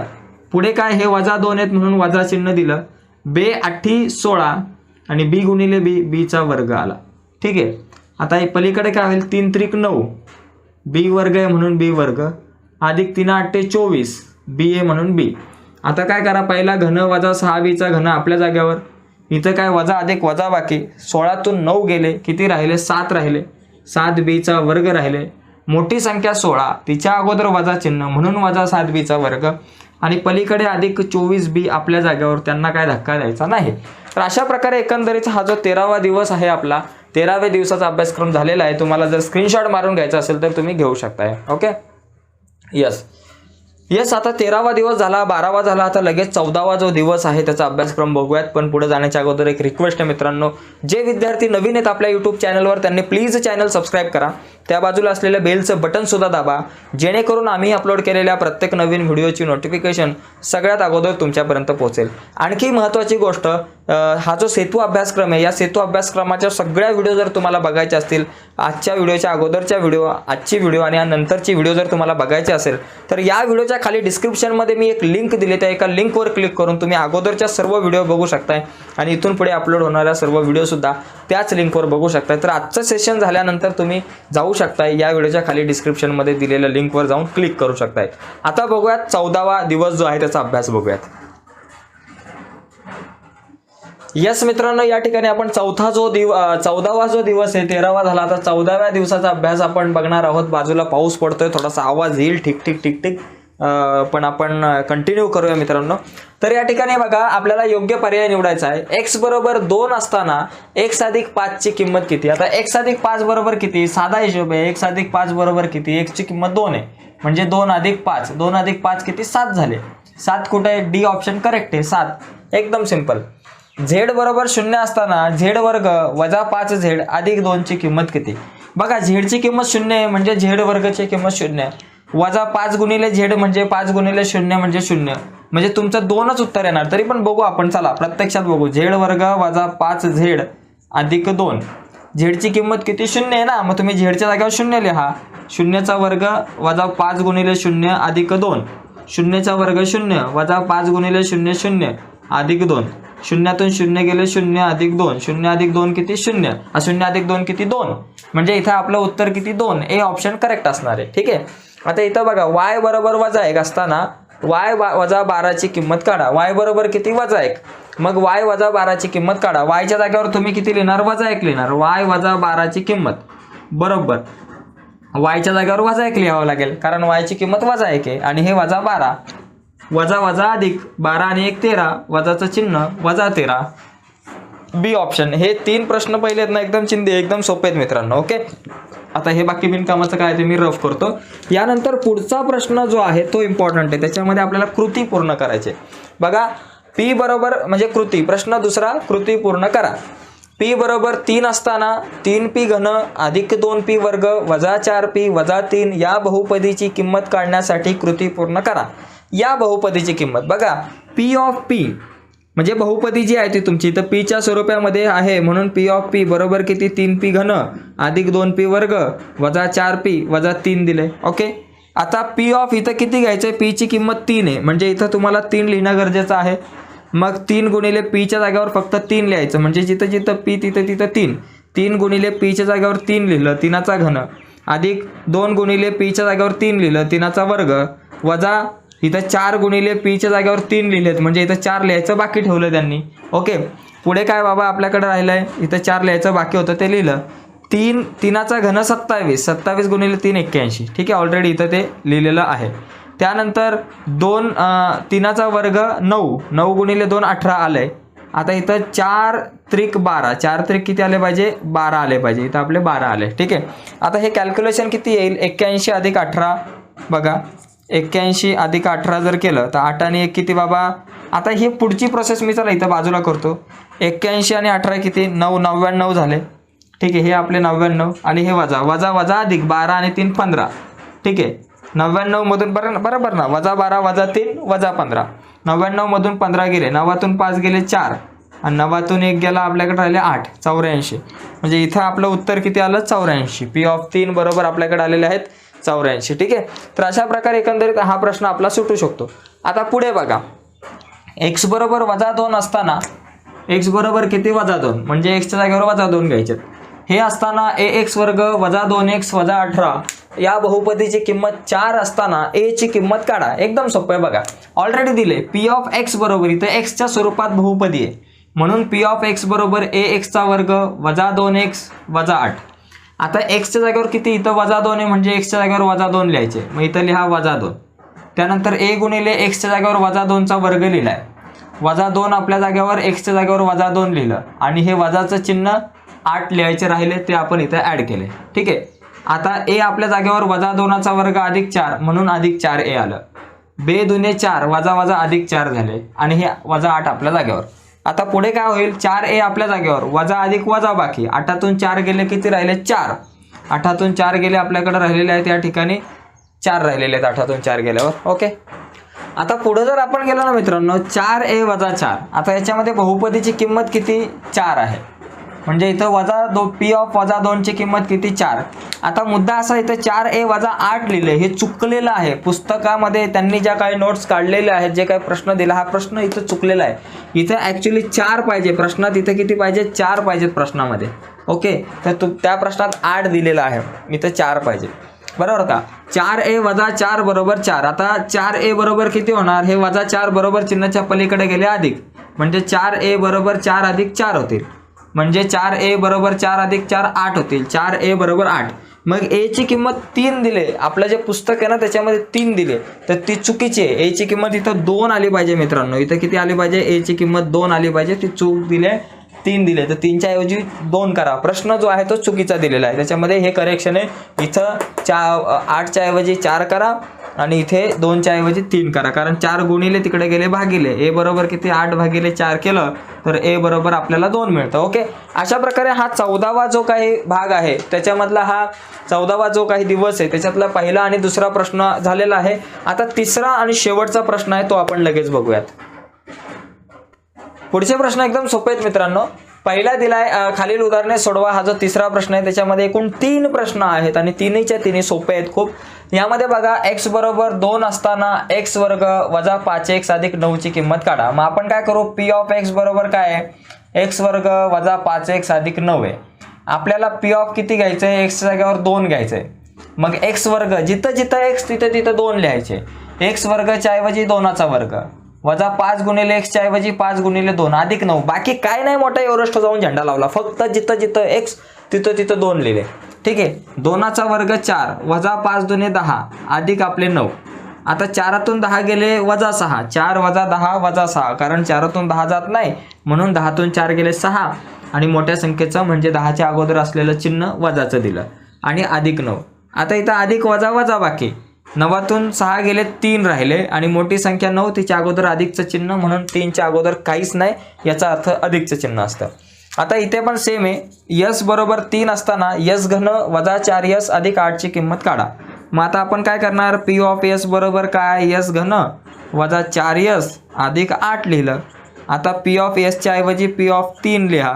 पुढे काय, हे वजा 2 आहेत म्हणून वजा चिन्ह दिलं, 2 8 16 आणि b गुणिले b चा वर्ग आला. ठीक आहे. आता हे पलीकडे काय होईल, 3 त्रिक 9, b वर्ग आहे म्हणून b वर्ग, अधिक 3 8 24, b आहे म्हणून b. आता काय करा, पहिला घन वजा 6b चा घन आपल्या जागेवर, इथं काय वजा अधिक वजा बाकी, 16तून 9 गेले, किती राहिले, 7 राहिले, 7b चा वर्ग राहिले. मोठी संख्या 16, तिच्या अगोदर वजा चिन्ह म्हणून वजा 7b चा वर्ग, आणि पलीकडे अधिक 24b आपल्या जागेवर, त्यांना काय धक्का द्यायचा नाही. तर अशा प्रकारे एकंदरीत हा जो 13वा दिवस आहे आपला, 13व्या दिवसाचा अभ्यासक्रम झालेला आहे. तुम्हाला जर स्क्रीनशॉट मारून घ्यायचा असेल तर तुम्ही घेऊ शकताय. Okay, yes. आता 13वा दिवस झाला, 12वा झाला, आता लगेच 14वा जो दिवस आहे त्याचा अभ्यासक्रम बघूयात. पण पुढे जाण्याच्या अगोदर एक रिक्वेस्ट आहे मित्रांनो, जे विद्यार्थी नवीन आहेत आपल्या यूट्यूब चॅनलवर त्यांनी प्लीज चॅनल सबस्क्राईब करा. त्या बाजूला असलेल्या बेलचं बटन सुद्धा दाबा, जेणेकरून आम्ही अपलोड केलेल्या प्रत्येक नवीन व्हिडिओची नोटिफिकेशन सगळ्यात अगोदर तुमच्यापर्यंत पोहोचेल. आणखी महत्त्वाची गोष्ट, हा जो सेतू अभ्यासक्रम आहे, या सेतू अभ्यासक्रमाच्या सगळ्या व्हिडिओ जर तुम्हाला बघायचे असतील, आजच्या व्हिडिओच्या अगोदरच्या व्हिडिओ, आजची व्हिडिओ आणि या नंतरची व्हिडिओ जर तुम्हाला बघायचे असेल तर या व्हिडिओच्या खाली डिस्क्रिप्शनमध्ये मी एक लिंक दिली, त्या एका लिंकवर क्लिक करून तुम्ही अगोदरच्या सर्व व्हिडिओ बघू शकताय आणि इथून पुढे अपलोड होणाऱ्या सर्व व्हिडिओसुद्धा त्याच लिंकवर बघू शकताय. तर आजचं सेशन झाल्यानंतर तुम्ही जाऊ शकताय, या व्हिडिओच्या खाली डिस्क्रिप्शनमध्ये दिलेल्या लिंकवर जाऊन क्लिक करू शकताय. आता बघूयात 14वा दिवस जो आहे त्याचा अभ्यास बघूयात. यस मित्रांनो, या ठिकाणी आपण 14वा जो दिवस आहे 13वा झाला. आता 14व्या दिवसाचा अभ्यास आपण बघणार आहोत. बाजूला पाऊस पडतोय, थोडासा आवाज येईल ठीक ठीक ठीक ठीक, पण आपण कंटिन्यू करूया मित्रांनो. तर या ठिकाणी बघा, आपल्याला योग्य पर्याय निवडायचा आहे. x बरोबर 2 असताना x अधिक 5 ची किंमत किती? आता x अधिक 5 बरोबर किती? साधा हिशोब आहे. x अधिक 5 बरोबर किती? x ची किंमत 2 आहे, म्हणजे 2 अधिक 5, 2 अधिक 5 किती? 7 झाले. 7 कुठे आहे? डी ऑप्शन करेक्ट आहे, 7. एकदम सिंपल. z बरोबर 0 असताना z वर्ग वजा 5z अधिक 2 ची किंमत किती? बघा, z ची किंमत 0 आहे, म्हणजे z वर्गची किंमत 0 आहे. वजा 5 गुणिले z म्हणजे 5 गुणिले 0 म्हणजे 0, म्हणजे तुमचं 2च उत्तर येणार. तरी पण बघू आपण, चला प्रत्यक्षात बघू. z वर्ग वजा 5z अधिक 2, z ची किंमत किती? 0 आहे ना, मग तुम्ही z च्या जागेवर 0 लिहा. 0चा वर्ग वजा 5 गुणिले 0 अधिक 2, 0चा वर्ग 0 वजा 5 गुणिले 0 0 अधिक 2, शून्यातून 0 गेले 0 अधिक 2, 0 अधिक 2 किती? 0. 0 अधिक 2 किती? 2. म्हणजे इथं आपलं उत्तर किती? 2. ए ऑप्शन करेक्ट असणार आहे. ठीक आहे. आता इथं बघा, y बरोबर वजा 1 असताना y वजा 12 ची किंमत काढा. y बरोबर किती? वजा 1. मग y वजा 12 ची किंमत काढा. y च्या जागेवर तुम्ही किती लिहिणार? वजा 1 लिहिणार. y वजा 12 ची किंमत बरोबर y च्या जागेवर वजा 1 लिहावं लागेल, कारण y ची किंमत वजा 1 आहे आणि हे वजा 12. वजा वजा अधिक 12 आणि 1 13, वजाचं चिन्ह वजा 13. बी ऑप्शन. हे 3 प्रश्न पहिले आहेत ना, एकदम चिंदे, एकदम सोपे आहेत मित्रांनो. ओके. आता हे बाकी बिनकामाचं काय ते मी रफ करतो. यानंतर पुढचा प्रश्न जो आहे तो इम्पॉर्टंट आहे, त्याच्यामध्ये आपल्याला कृती पूर्ण करायची. बघा, p बरोबर म्हणजे कृती, प्रश्न दुसरा, कृती पूर्ण करा. p बरोबर 3 असताना 3p घन अधिक 2p वर्ग वजा 4p वजा 3 या बहुपदीची किंमत काढण्यासाठी कृती पूर्ण करा. या बहुपदीची किंमत बघा, p ऑफ p म्हणजे बहुपदी जी आहे ती तुमची, तर p च्या स्वरूपामध्ये आहे, म्हणून p ऑफ p बरोबर किती? 3p घन अधिक 2p वर्ग वजा 4p वजा 3 दिले. ओके. आता p ऑफ इथं किती घ्यायचं आहे? p ची किंमत 3 आहे, म्हणजे इथं तुम्हाला 3 लिहिणं गरजेचं आहे. मग 3 गुणिले p च्या जागेवर फक्त 3 लिहायचं, म्हणजे जिथं जिथं p तिथं तिथं 3. 3 गुणिले p च्या जागेवर 3 लिहिलं, 3चा घन, अधिक 2 गुणिले p च्या जागेवर 3 लिहिलं, 3चा वर्ग, वजा इथं 4 गुणिले p च्या जागेवर 3 लिहिलेत, म्हणजे इथं 4 लिहायचं बाकी ठेवलं त्यांनी. ओके. पुढे काय बाबा आपल्याकडे राहिलंय? इथं 4 लिहायचं बाकी होतं, ते लिहिलं. 3चा घन 27, 27 गुणिले 3 81. ठीक आहे, ऑलरेडी इथं ते लिहिलेलं आहे. त्यानंतर 3चा वर्ग 9, 9 गुणिले 2 18 आलंय. आता इथं 4 त्रिक 12, 4 त्रिक किती आले पाहिजे? 12 आले पाहिजे. इथं आपले 12 आले. ठीक आहे. आता हे कॅल्क्युलेशन किती येईल? 81 अधिक 18. बघा, 81 अधिक 18 जर केलं तर 8 आणि 1 किती बाबा? आता ही पुढची प्रोसेस मी चला इथं बाजूला करतो. 81 आणि 18 किती? 9, 99 झाले. ठीक आहे, हे आपले 99 आणि हे वजा वजा वजा अधिक 12 आणि 3 15. ठीक आहे, 99 मधून बरोबर ना, वजा 12 वजा 3 वजा 15. 99 मधून 15 गेले, 9तून 5 गेले 4 आणि 9तून 1 गेला, आपल्याकडे राहिले 8, 84. म्हणजे इथं आपलं उत्तर किती आलं? 84. p ऑफ 3 बरोबर आपल्याकडे आलेले आहेत 84. ठीक आहे. तर अशा प्रकारे एकंदरीत हा प्रश्न आपला सुटू शकतो. आता पुढे बघा, x बरोबर वजा 2 असताना x बरोबर किती? वजा 2, म्हणजे x च्या जागेवर वजा 2 घ्यायचे. हे असताना ax वर्ग वजा 2x वजा 18 या बहुपदीची किंमत 4 असताना a ची किंमत काढा. एकदम सोपं आहे बघा, ऑलरेडी दिले. p ऑफ x बरोबर, इथं x च्या स्वरूपात बहुपदी आहे, म्हणून p ऑफ x बरोबर ax चा वर्ग वजा 2x वजा 8. आता x च्या जागेवर किती? इथं वजा 2 आहे, म्हणजे x च्या जागेवर वजा 2 लिहायचे. मग इथं लिहा वजा 2. त्यानंतर a गुणिले x च्या जागेवर वजा 2चा वर्ग लिहिलाय. वजा 2 आपल्या जागेवर x च्या जागेवर वजा 2 लिहिलं आणि हे वजाचं चिन्ह 8 लिहायचे राहिले, ते आपण इथं ॲड केले. ठीक आहे. आता a आपल्या जागेवर वजा 2चा वर्ग अधिक 4, म्हणून अधिक 4a आलं. बे दुने 4 वजा वजा अधिक 4 झाले आणि हे वजा 8 आपल्या जागेवर. आता पुढे काय होईल? 4a आपल्या जागेवर वजा अधिक वजा बाकी, 8तून 4 गेले किती राहिले? 4. 8तून 4 गेले आपल्याकडे राहिलेले आहेत या ठिकाणी 4 राहिलेले आहेत 8तून 4 गेल्यावर. ओके, आता पुढे जर आपण गेलो ना मित्रांनो 4a वजा 4. आता याच्यामध्ये बहुपदीची किंमत किती 4 आहे, म्हणजे इथं p ऑफ वजा 2 ची किंमत किती 4. आता मुद्दा असा इथं 4a वजा 8 लिहिले हे चुकलेलं आहे. पुस्तकामध्ये त्यांनी ज्या काही नोट्स काढलेल्या आहेत, जे काही प्रश्न दिला, हा प्रश्न इथं चुकलेला आहे. इथं ॲक्च्युली 4 पाहिजे प्रश्नात, इथं किती पाहिजे 4 पाहिजेत प्रश्नामध्ये. ओके, तर त्या प्रश्नात 8 दिलेला आहे, इथं 4 पाहिजे, बरोबर का. 4a वजा 4 बरोबर 4. आता 4a बरोबर किती होणार, हे वजा 4 बरोबर चिन्हाच्या पलीकडे गेले अधिक, म्हणजे 4a बरोबर 4 अधिक 4 होतील, म्हणजे 4a बरोबर 4 अधिक 4 8 होतील. 4a बरोबर 8. मग a ची किंमत 3 दिले, आपलं जे पुस्तक आहे ना त्याच्यामध्ये 3 दिले, तर ती चुकीची आहे. a ची किंमत इथं 2 आली पाहिजे मित्रांनो. इथं किती आली पाहिजे, a ची किंमत 2 आली पाहिजे, ती चूक दिले 3 दिले, तर 3च्या ऐवजी 2 करा. प्रश्न जो आहे तो चुकीचा दिलेला आहे, त्याच्यामध्ये हे करेक्शन आहे. इथं 8च्या ऐवजी 4 करा आणि इथे 2च्या ऐवजी 3 करा, कारण 4 गुणिले तिकडे गेले भागिले. a बरोबर किती 8 भागिले 4 केलं तर a बरोबर आपल्याला 2 मिळतं. ओके, अशा प्रकारे हा 14वा जो काही भाग आहे त्याच्यामधला हा 14वा जो काही दिवस आहे त्याच्यातला पहिला आणि दुसरा प्रश्न झालेला आहे. आता तिसरा आणि शेवटचा प्रश्न आहे तो आपण लगेच बघूयात. पुढचे प्रश्न एकदम सोपे आहेत मित्रांनो. पहिला दिलाय खालील उदाहरणे सोडवा, हा जो तिसरा प्रश्न आहे त्याच्यामध्ये एकूण 3 प्रश्न आहेत आणि तिन्हीच्या तिन्ही सोपे आहेत खूप. यामध्ये बघा x बरोबर 2 असताना x वर्ग वजा 5x अधिक 9 ची किंमत काढा. मग आपण काय करू, p ऑफ x बरोबर काय आहे, x वर्ग वजा 5x अधिक 9 आहे. आपल्याला p ऑफ किती घ्यायचं आहे, x जागेवर 2 घ्यायचं आहे. मग x वर्ग जिथं जिथं x तिथं तिथं 2 लिहायचे. x वर्गच्या ऐवजी 2चा वर्ग वजा 5 गुणिले x च्या ऐवजी 5 गुणिले 2 अधिक 9. बाकी काय नाही मोठा एव्हरेस्ट जाऊन झेंडा लावला, फक्त जिथं जिथं x तिथं तिथं 2 लिहिले. ठीक आहे, 2चा वर्ग 4 वजा 5 दुने 10 अधिक आपले 9. आता 4तून 10 गेले वजा 6, 4 वजा 10 वजा 6, कारण 4तून 10 जात नाही म्हणून 10तून 4 गेले 6 आणि मोठ्या संख्येचं म्हणजे 10च्या अगोदर असलेलं चिन्ह वजाचं दिलं आणि अधिक 9. आता इथं अधिक वजा वजा बाकी, 9तून 6 गेले 3 राहिले आणि मोठी संख्या 9 तिच्या अगोदर अधिकचं चिन्ह, म्हणून 3च्या अगोदर काहीच नाही, याचा अर्थ अधिकचं चिन्ह असतं. आता इथे पण सेम आहे, यस बरोबर 3 असताना यस घन वजा 4s अधिक 8 ची किंमत काढा. मग आता आपण काय करणार, p ऑफ s बरोबर काय, यस घन वजा 4s अधिक 8 लिहिलं. आता p ऑफ s च्या ऐवजी p ऑफ 3 लिहा,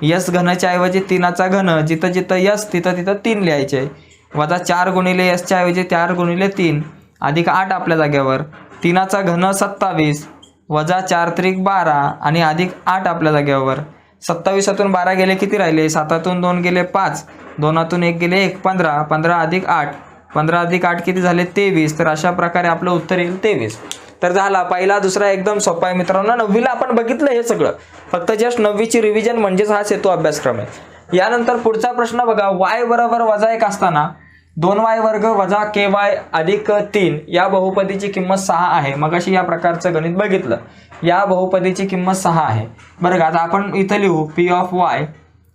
यस घनच्या ऐवजी 3चा घन, जिथं जिथं यस तिथं तिथं 3 लिहायचे. वजा 4 गुणिले s च्या ऐवजी 4 गुणिले 3 अधिक 8 आपल्या जागेवर, 3चा घन 27 वजा 4 त्रिक 12 आणि अधिक 8 आपल्या जागेवर. 27तून 12 गेले किती राहिले, 7तून 2 गेले 5, 2तून 1 गेले 1, 15, 15 अधिक 8, 15 अधिक 8 किती झाले 23. तर अशा प्रकारे आपलं उत्तर येईल 23. तर झाला पहिला दुसरा एकदम सोपा आहे मित्रांनो. 9वीला आपण बघितलं हे सगळं, फक्त जस्ट 9वीची रिव्हिजन म्हणजेच हा सेतू अभ्यासक्रम आहे. यानंतर पुढचा प्रश्न बघा, y बरोबर वजा 1 असताना 2y वर्ग वजा ky अधिक 3 या बहुपदीची किंमत 6 आहे. मग अशी या प्रकारचं गणित बघितलं, या बहुपदीची किंमत 6 आहे. बरं का, आता आपण इथं लिहू p ऑफ y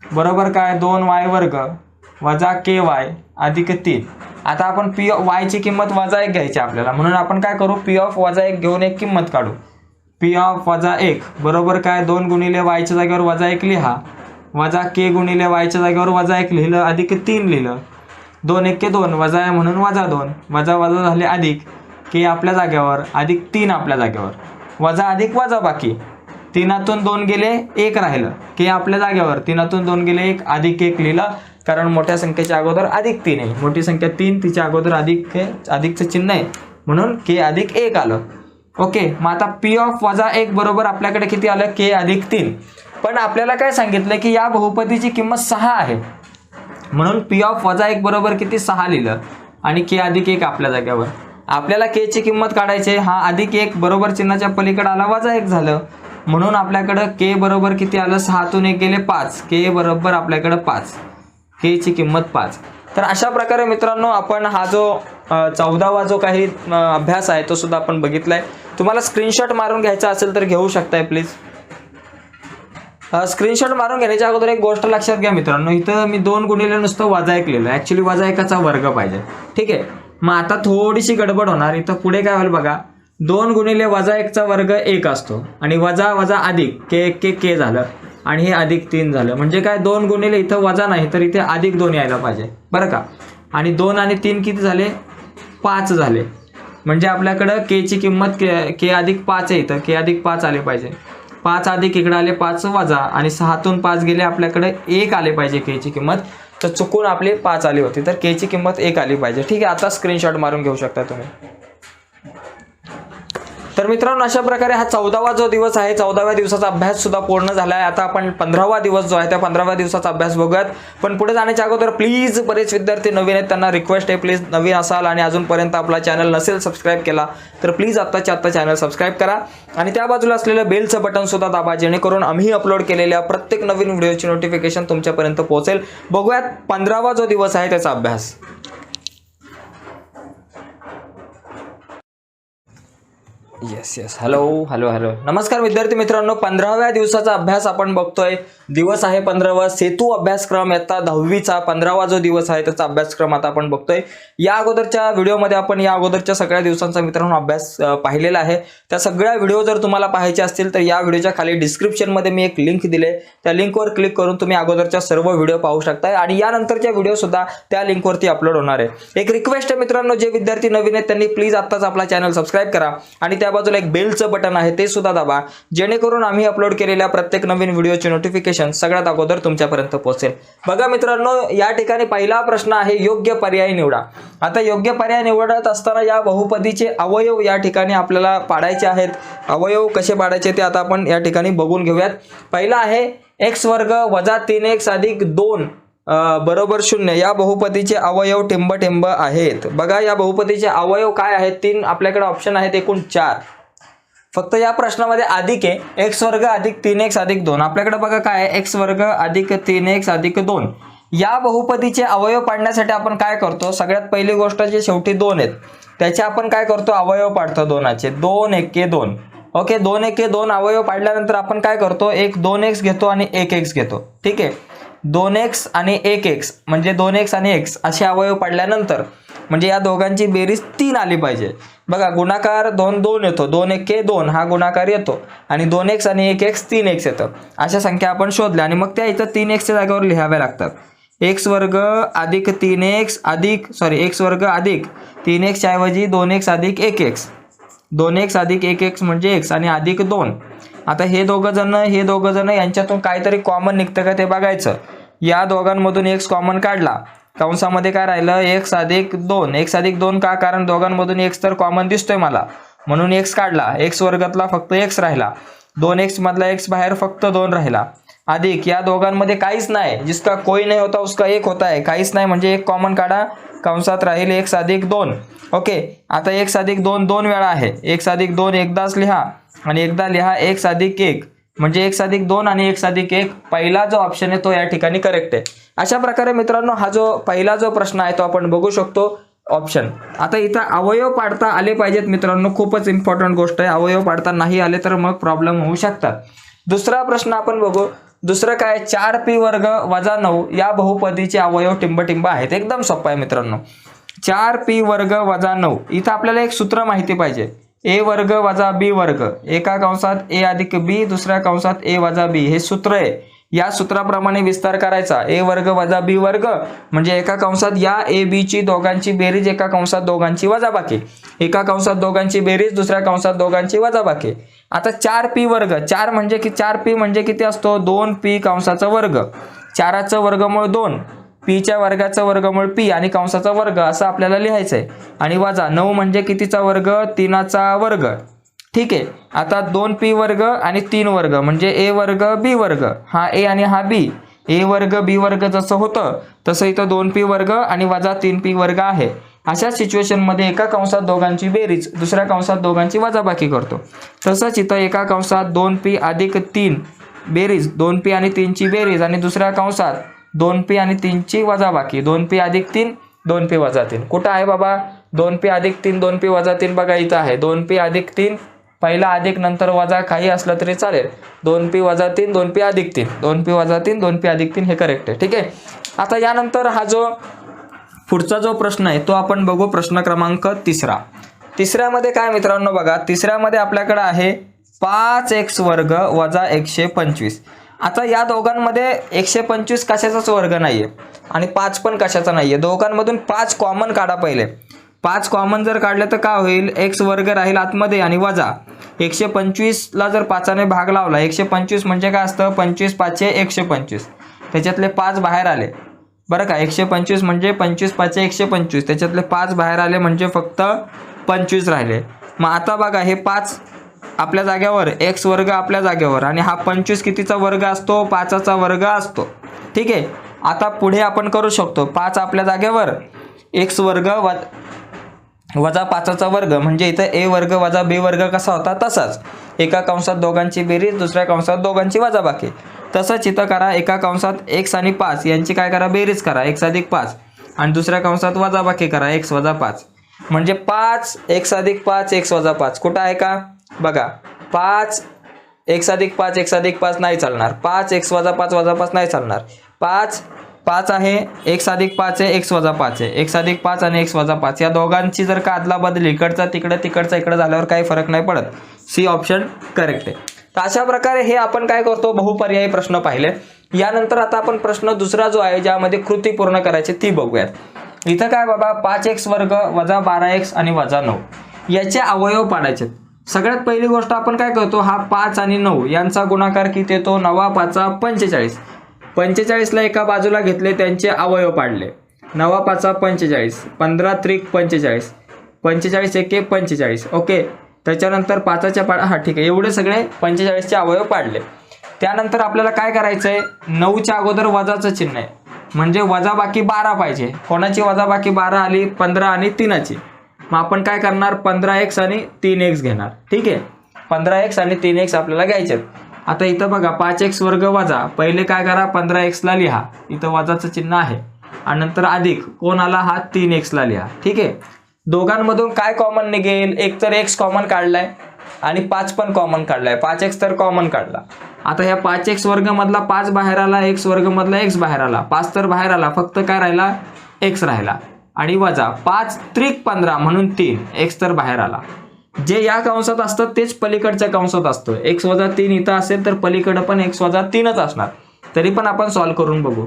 बरोबर काय 2y वर्ग वजा ky अधिक 3. आता आपण p y ची किंमत वजा 1 घ्यायची आपल्याला, म्हणून आपण काय करू, p ऑफ वजा 1 घेऊन एक किंमत काढू. p ऑफ वजा 1 बरोबर काय 2 गुणिले y च्या जागेवर वजा 1 लिहा, वजा k गुणिले y च्या जागेवर वजा 1 लिहिलं, अधिक 3 लिहिलं. 2 1 2 वजा आहे म्हणून वजा 2, वजा वजा झाले अधिक, k आपल्या जागेवर अधिक 3 आपल्या जागेवर, वजा अधिक वजा बाकी. 3तून 2 गेले 1 राहिलं, k आपल्या जागेवर, 3तून 2 गेले 1 अधिक 1 लिहिलं, कारण मोठ्या संख्येच्या अगोदर अधिक 3 आहे. मोठी संख्या 3 तिच्या अगोदर अधिकचं चिन्ह आहे म्हणून k अधिक 1 आलं. ओके, मग आता p ऑफ वजा 1 बरोबर आपल्याकडे किती आलं, k अधिक 3. पण आपल्याला काय सांगितलं की या बहुपदीची किंमत 6 आहे, म्हणून p ऑफ वजा 1 बरोबर किती 6 लिहिलं आणि k अधिक 1 आपल्या जागेवर. आपल्याला k ची किंमत काढायची, हा अधिक 1 बरोबर चिन्हाच्या पलीकडे आला वजा 1 झालं, म्हणून आपल्याकडं k बरोबर किती आलं, 6तून 1 गेले 5, k बरोबर आपल्याकडं 5, k ची किंमत 5. तर अशा प्रकारे मित्रांनो आपण हा जो 14वा जो काही अभ्यास आहे तो सुद्धा आपण बघितलाय. तुम्हाला स्क्रीनशॉट मारून घ्यायचा असेल तर घेऊ शकताय प्लीज. स्क्रीनशॉट मारून घेण्याच्या अगोदर एक गोष्ट लक्षात घ्या मित्रांनो, इथं मी 2 गुणिले नुसतं वजा 1 लिहिलं, ॲक्च्युली वजा 1चा वर्ग पाहिजे. ठीक आहे, मग आता थोडीशी गडबड होणार. इथं पुढे काय होईल बघा, 2 गुणिले वजा 1चा वर्ग 1 असतो आणि वजा वजा अधिक k झालं. आणि हे अधिक 3 झालं. म्हणजे काय 2 गुणिले इथं वजा नाही तर इथे अधिक 2 यायला पाहिजे बरं का. आणि 2 आणि 3 किती झाले 5 झाले. म्हणजे आपल्याकडं के ची किंमत के अधिक 5 आहे इथं के अधिक 5 आले पाहिजे. 5 अधिक इकडे आले 5 वजा आणि 6तून 5 गेले आपल्याकडे 1 आले पाहिजे के ची किंमत. तर चुकून आपले 5 आली होती तर के ची किंमत 1 आली पाहिजे. ठीक आहे आता स्क्रीनशॉट मारून घेऊ शकता तुम्ही. तर मित्रांनो अशा प्रकारे हा 14वा जो दिवस आहे 14व्या दिवसाचा अभ्यास सुद्धा पूर्ण झाला आहे. आता आपण 15वा दिवस जो आहे त्या 15व्या दिवसाचा अभ्यास बघूयात. पण पुढे जाण्याच्या अगोदर प्लीज बरेच विद्यार्थी नवीन आहेत त्यांना रिक्वेस्ट आहे प्लीज नवीन असाल आणि अजूनपर्यंत आपला चॅनल नसेल सबस्क्राईब केला तर प्लीज आत्ताच्या आत्ता चॅनल सबस्क्राईब करा आणि त्या बाजूला असलेलं बेलचं बटन सुद्धा दाबा जेणेकरून आम्ही अपलोड केलेल्या प्रत्येक नवीन व्हिडिओची नोटिफिकेशन तुमच्यापर्यंत पोहोचेल. बघूयात 15वा जो दिवस आहे त्याचा अभ्यास. येस हॅलो नमस्कार विद्यार्थी मित्रांनो. 15व्या दिवसाचा अभ्यास आपण बघतोय. दिवस आहे 15वा सेतू अभ्यासक्रम इयत्ता 10वीचा 15वा जो दिवस आहे त्याचा अभ्यासक्रम आता आपण बघतोय. या अगोदरच्या व्हिडिओमध्ये आपण या अगोदरच्या सगळ्या दिवसांचा मित्रांनो अभ्यास पाहिलेला आहे. त्या सगळ्या व्हिडिओ जर तुम्हाला पाहायचे असतील तर या व्हिडिओच्या खाली डिस्क्रिप्शनमध्ये मी एक लिंक दिले त्या लिंकवर क्लिक करून तुम्ही अगोदरच्या सर्व व्हिडिओ पाहू शकता आणि यानंतरच्या व्हिडिओ सुद्धा त्या लिंकवरती अपलोड होणार आहे. एक रिक्वेस्ट आहे मित्रांनो जे विद्यार्थी नवीन आहेत त्यांनी प्लीज आत्ताच आपला चॅनल सबस्क्राईब करा आणि त्या बाजूला एक बेलचं बटन आहे ते सुद्धा दाबा जेणेकरून आम्ही अपलोड केलेल्या प्रत्येक नवीन व्हिडिओची नोटिफिकेशन सगळ्यात अगोदर तुमच्यापर्यंत पोहोचेल. बघा मित्रांनो या ठिकाणी पहिला प्रश्न आहे योग्य पर्याय निवडा. आता योग्य पर्याय निवडत असताना या बहुपदीचे अवयव या ठिकाणी आपल्याला पाडायचे आहेत. अवयव कसे पाडायचे ते आता आपण या ठिकाणी बघून घेऊयात. पहिला आहे x वर्ग वजा 3x अधिक 2 बरोबर 0 या बहुपदीचे अवयव टिंब आहेत. बघा या बहुपदीचे अवयव काय आहेत 3 आपल्याकडे ऑप्शन आहेत एकूण 4. फक्त या प्रश्नामध्ये अधिक आहे x वर्ग अधिक 3x अधिक 2 आपल्याकडे बघा काय आहे x वर्ग अधिक 3x अधिक 2. या बहुपदीचे अवयव पाडण्यासाठी आपण काय करतो सगळ्यात पहिली गोष्ट जे शेवटी 2 आहेत त्याचे आपण काय करतो अवयव पाडतो 2चे 2 1 2. ओके 2 1 2 अवयव पाडल्यानंतर आपण काय करतो एक 2x घेतो आणि 1x घेतो. ठीक आहे 2x आणि 1x म्हणजे 2x आणि x असे अवयव पाडल्यानंतर म्हणजे या दोघांची बेरीज 3 आली पाहिजे. बघा गुणाकार 2 2 येतो 2 1 2 हा गुणाकार येतो आणि 2x आणि 1x 3x येतं. अशा संख्या आपण शोधल्या आणि मग त्या इथं 3x च्या जागेवर लिहाव्या लागतात. x वर्ग अधिक 3x अधिक x वर्ग अधिक 3x च्या ऐवजी 2x अधिक 1x 2x अधिक 1x म्हणजे x आणि अधिक 2. आता हे दोघं जण यांच्यातून काहीतरी कॉमन निघतं का ते बघायचं. या दोघांमधून x कॉमन काढला कंसामध्ये काय राहिलं x अधिक 2 x अधिक 2 का कारण दोघांमधून x तर कॉमन दिसतोय मला म्हणून x काढला. x वर्गातला फक्त x राहिला 2x मधला x बाहेर फक्त 2 राहिला अधिक या दोघांमध्ये काहीच नाही जिसका कोई नहीं होता उसका 1 होता है काहीच नाही म्हणजे 1 कॉमन काढा कंसात राहील x अधिक 2. ओके आता x अधिक 2 2 वेळा आहे x अधिक 2 एकदाच लिहा आणि एकदा लिहा x अधिक 1 म्हणजे x अधिक 2 आणि x अधिक 1 पहिला जो ऑप्शन आहे तो या ठिकाणी करेक्ट आहे. अशा प्रकारे मित्रांनो हा जो पहिला जो प्रश्न आहे तो आपण बघू शकतो ऑप्शन. आता इथं अवयव पाडता आले पाहिजेत मित्रांनो खूपच इम्पॉर्टंट गोष्ट आहे. अवयव पाडता नाही आले तर मग प्रॉब्लेम होऊ शकतात. दुसरा प्रश्न आपण बघू. दुसरं काय 4p वर्ग वजा 9 या बहुपदीचे अवयव टिंब आहेत. एकदम सोपं आहे मित्रांनो 4p वर्ग वजा 9 इथं आपल्याला एक सूत्र माहिती पाहिजे a वर्ग वजा b वर्ग एका कंसात a अधिक b दुसऱ्या कंसात a वजा b हे सूत्र आहे. या सूत्राप्रमाणे विस्तार करायचा a वर्ग वजा b वर्ग म्हणजे एका कंसात या a b ची दोघांची बेरीज एका कंसात दोघांची वजाबाकी एका कंसात दोघांची बेरीज दुसऱ्या कंसात दोघांची वजाबाकी. आता 4p वर्ग 4 म्हणजे की 4p म्हणजे किती असतो 2p कंसाचा वर्ग 4चं वर्गमूळ 2 p च्या वर्गाचं वर्गमूळ p आणि कंसाचा वर्ग असं आपल्याला लिहायचं आहे आणि वजा 9 म्हणजे कितीचा वर्ग 3चा वर्ग. ठीक आहे आता 2p वर्ग आणि 3 वर्ग म्हणजे a वर्ग b वर्ग हा a आणि हा b a वर्ग b वर्ग जसं होतं तसं इथं 2p वर्ग आणि वजा 3p वर्ग आहे. अशा सिच्युएशन मध्ये एका कंसात दोघांची बेरीज दुसऱ्या कंसात दोघांची वजाबाकी करतो. तसंच इथं एका कंसात 2p अधिक 3 बेरीज 2p आणि 3 ची बेरीज आणि दुसऱ्या कंसात 2p आणि 3 ची वजाबाकी 2p अधिक 3 2p वजा 3. कुठं आहे बाबा 2p अधिक 3 2p वजा 3 बघा इथं आहे 2p अधिक 3 पहिला अधिक नंतर वजा काही असलं तरी चालेल 2p वजा 3 2p अधिक 3 2p वजा 3 2p अधिक 3 हे करेक्ट आहे. ठीक आहे आता यानंतर हा जो पुढचा जो प्रश्न आहे तो आपण बघू प्रश्न क्रमांक 3. तिसऱ्यामध्ये काय मित्रांनो बघा तिसऱ्यामध्ये आपल्याकडे आहे 5x वर्ग वजा 125. आता या दोघांमध्ये 125 कशाचाच वर्ग नाहीये आणि 5 पण कशाचा नाहीये. दोघांमधून 5 कॉमन काढा पहिले. 5 कॉमन जर काढले तर काय होईल, x वर्ग राहील आतमध्ये आणि वजा 125ला जर 5ने भाग लावला, 125 म्हणजे काय असतं, 25 5 125, त्याच्यातले 5 बाहेर आले बरं का. 125 म्हणजे 25 5 125, त्याच्यातले 5 बाहेर आले म्हणजे फक्त 25 राहिले. मग आता बघा हे 5 आपल्या जागेवर, x वर्ग आपल्या जागेवर आणि हा 25 कितीचा वर्ग असतो, 5चा वर्ग असतो. ठीक आहे. आता पुढे आपण करू शकतो 5 आपल्या जागेवर, x वर्ग वजा 5चा वर्ग म्हणजे इथं a वर्ग वजा b वर्ग कसा होता तसाच. एका कंसात दोघांची बेरीज, दुसऱ्या कंसात दोघांची वजाबाकी. तसंच इथं करा, एका कंसात x आणि 5 यांची काय करा, बेरीज करा x अधिक 5 आणि दुसऱ्या कंसात वजाबाकी करा x वजा 5 म्हणजे 5 x अधिक 5 x वजा 5. कुठं आहे का बघा, 5 x अधिक 5 x अधिक 5 नाही चालणार, 5 x वजा 5 वजा 5 नाही चालणार, 5 आहे, x अधिक 5 आहे, x वजा 5 आहे, x अधिक 5 आणि x वजा 5 या दोघांची जर का अदला बदली इकडचा तिकडे तिकडचा इकडे झाल्यावर काही फरक नाही पडत. सी ऑप्शन करेक्ट आहे. तर अशा प्रकारे हे आपण काय करतो, बहुपर्यायी प्रश्न पाहिले. यानंतर आता आपण प्रश्न दुसरा जो आहे ज्यामध्ये कृती पूर्ण करायची ती बघूयात. इथं काय बाबा, 5x वर्ग वजा 12x आणि वजा 9 याचे अवयव पाडायचे. सगळ्यात पहिली गोष्ट आपण काय करतो, हा 5 आणि 9 यांचा गुणाकार किती येतो, 9 5 45. 45ला एका बाजूला घेतले, त्यांचे अवयव पाडले. 9 5 45, 15 त्रिक 45, 45 एके 45. ओके. त्याच्यानंतर 5च्या हा ठीक आहे, एवढे सगळे 45चे अवयव पाडले. त्यानंतर आपल्याला काय करायचं आहे, 9च्या अगोदर वजाचं चिन्ह आहे म्हणजे वजाबाकी 12 पाहिजे. कोणाची वजाबाकी 12 आली, 15 आणि 3ची. मग आपण काय करणार, 15x आणि 3x घेणार. ठीक आहे, 15x आणि 3x आपल्याला घ्यायचे. आता इथं बघा 5x वर्ग वजा, पहिले काय करा 15xला लिहा, इथं वजाचं चिन्ह आहे आणि नंतर अधिक कोण आला, हा 3xला लिहा. ठीक आहे. दोघांमधून काय कॉमन निघेल, एक तर x कॉमन काढलाय आणि 5 पण कॉमन काढलाय, 5x तर कॉमन काढला. आता ह्या 5x वर्ग मधला 5 बाहेर आला, x वर्ग मधला x बाहेर आला, 5 तर बाहेर आला, फक्त काय राहिला, x राहिला आणि वजा 5 त्रिक 15 म्हणून 3, x तर बाहेर आला. जे या कंसात असतं तेच पलीकडच्या कंसात असतं. x वजा 3 इथं असेल तर पलीकडं पण x वजा 3च असणार. तरी पण आपण सॉल्व्ह करून बघू.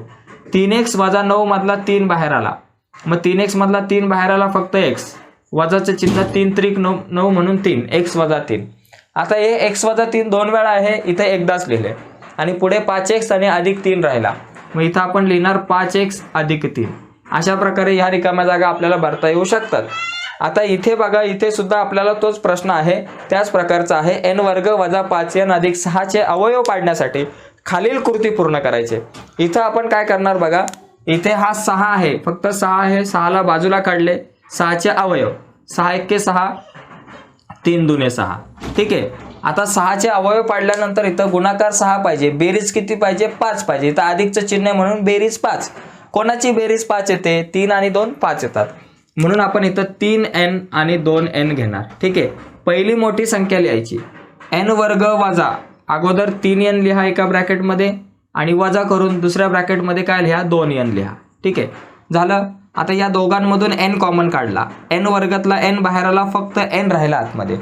3x वजा 9 मधला 3 बाहेर आला, मग 3x मधला 3 बाहेर आला, फक्त x वजाचं चिन्ह 3 त्रिक 9 म्हणून 3, x वजा 3. आता हे x वजा 3 2 वेळा आहे, इथं एकदाच लिहिले आणि पुढे 5x आणि अधिक 3 राहिला, मग इथं आपण लिहिणार 5x अधिक 3. अशा प्रकारे ह्या रिकाम्या जागा आपल्याला भरता येऊ शकतात. आता इथे बघा, इथे सुद्धा आपल्याला तोच प्रश्न आहे, त्याच प्रकारचा आहे. n वर्ग वजा 5n अधिक 6चे अवयव पाडण्यासाठी खालील कृती पूर्ण करायचे. इथं आपण काय करणार बघा, इथे हा 6 आहे, फक्त 6 आहे, 6ला बाजूला काढले, 6चे अवयव 6 1 6, 3 2 6. ठीक आहे. आता 6चे अवयव पाडल्यानंतर इथं गुणाकार 6 पाहिजे, बेरीज किती पाहिजे, 5 पाहिजे. इथं अधिकचं चिन्ह आहे म्हणून बेरीज 5. कोणाची बेरीज 5 येते, 3 आणि 2 5 येतात, म्हणून आपण इथं 3n आणि 2n घेणार. ठीक आहे. पहिली मोठी संख्या लिहायची, n वर्ग वजा, अगोदर 3n लिहा एका ब्रॅकेटमध्ये आणि वजा करून दुसऱ्या ब्रॅकेटमध्ये काय लिहा, 2n लिहा. ठीक आहे, झालं. आता या दोघांमधून n कॉमन काढला, n वर्गातला n बाहेर आला, फक्त n राहिला आतमध्ये.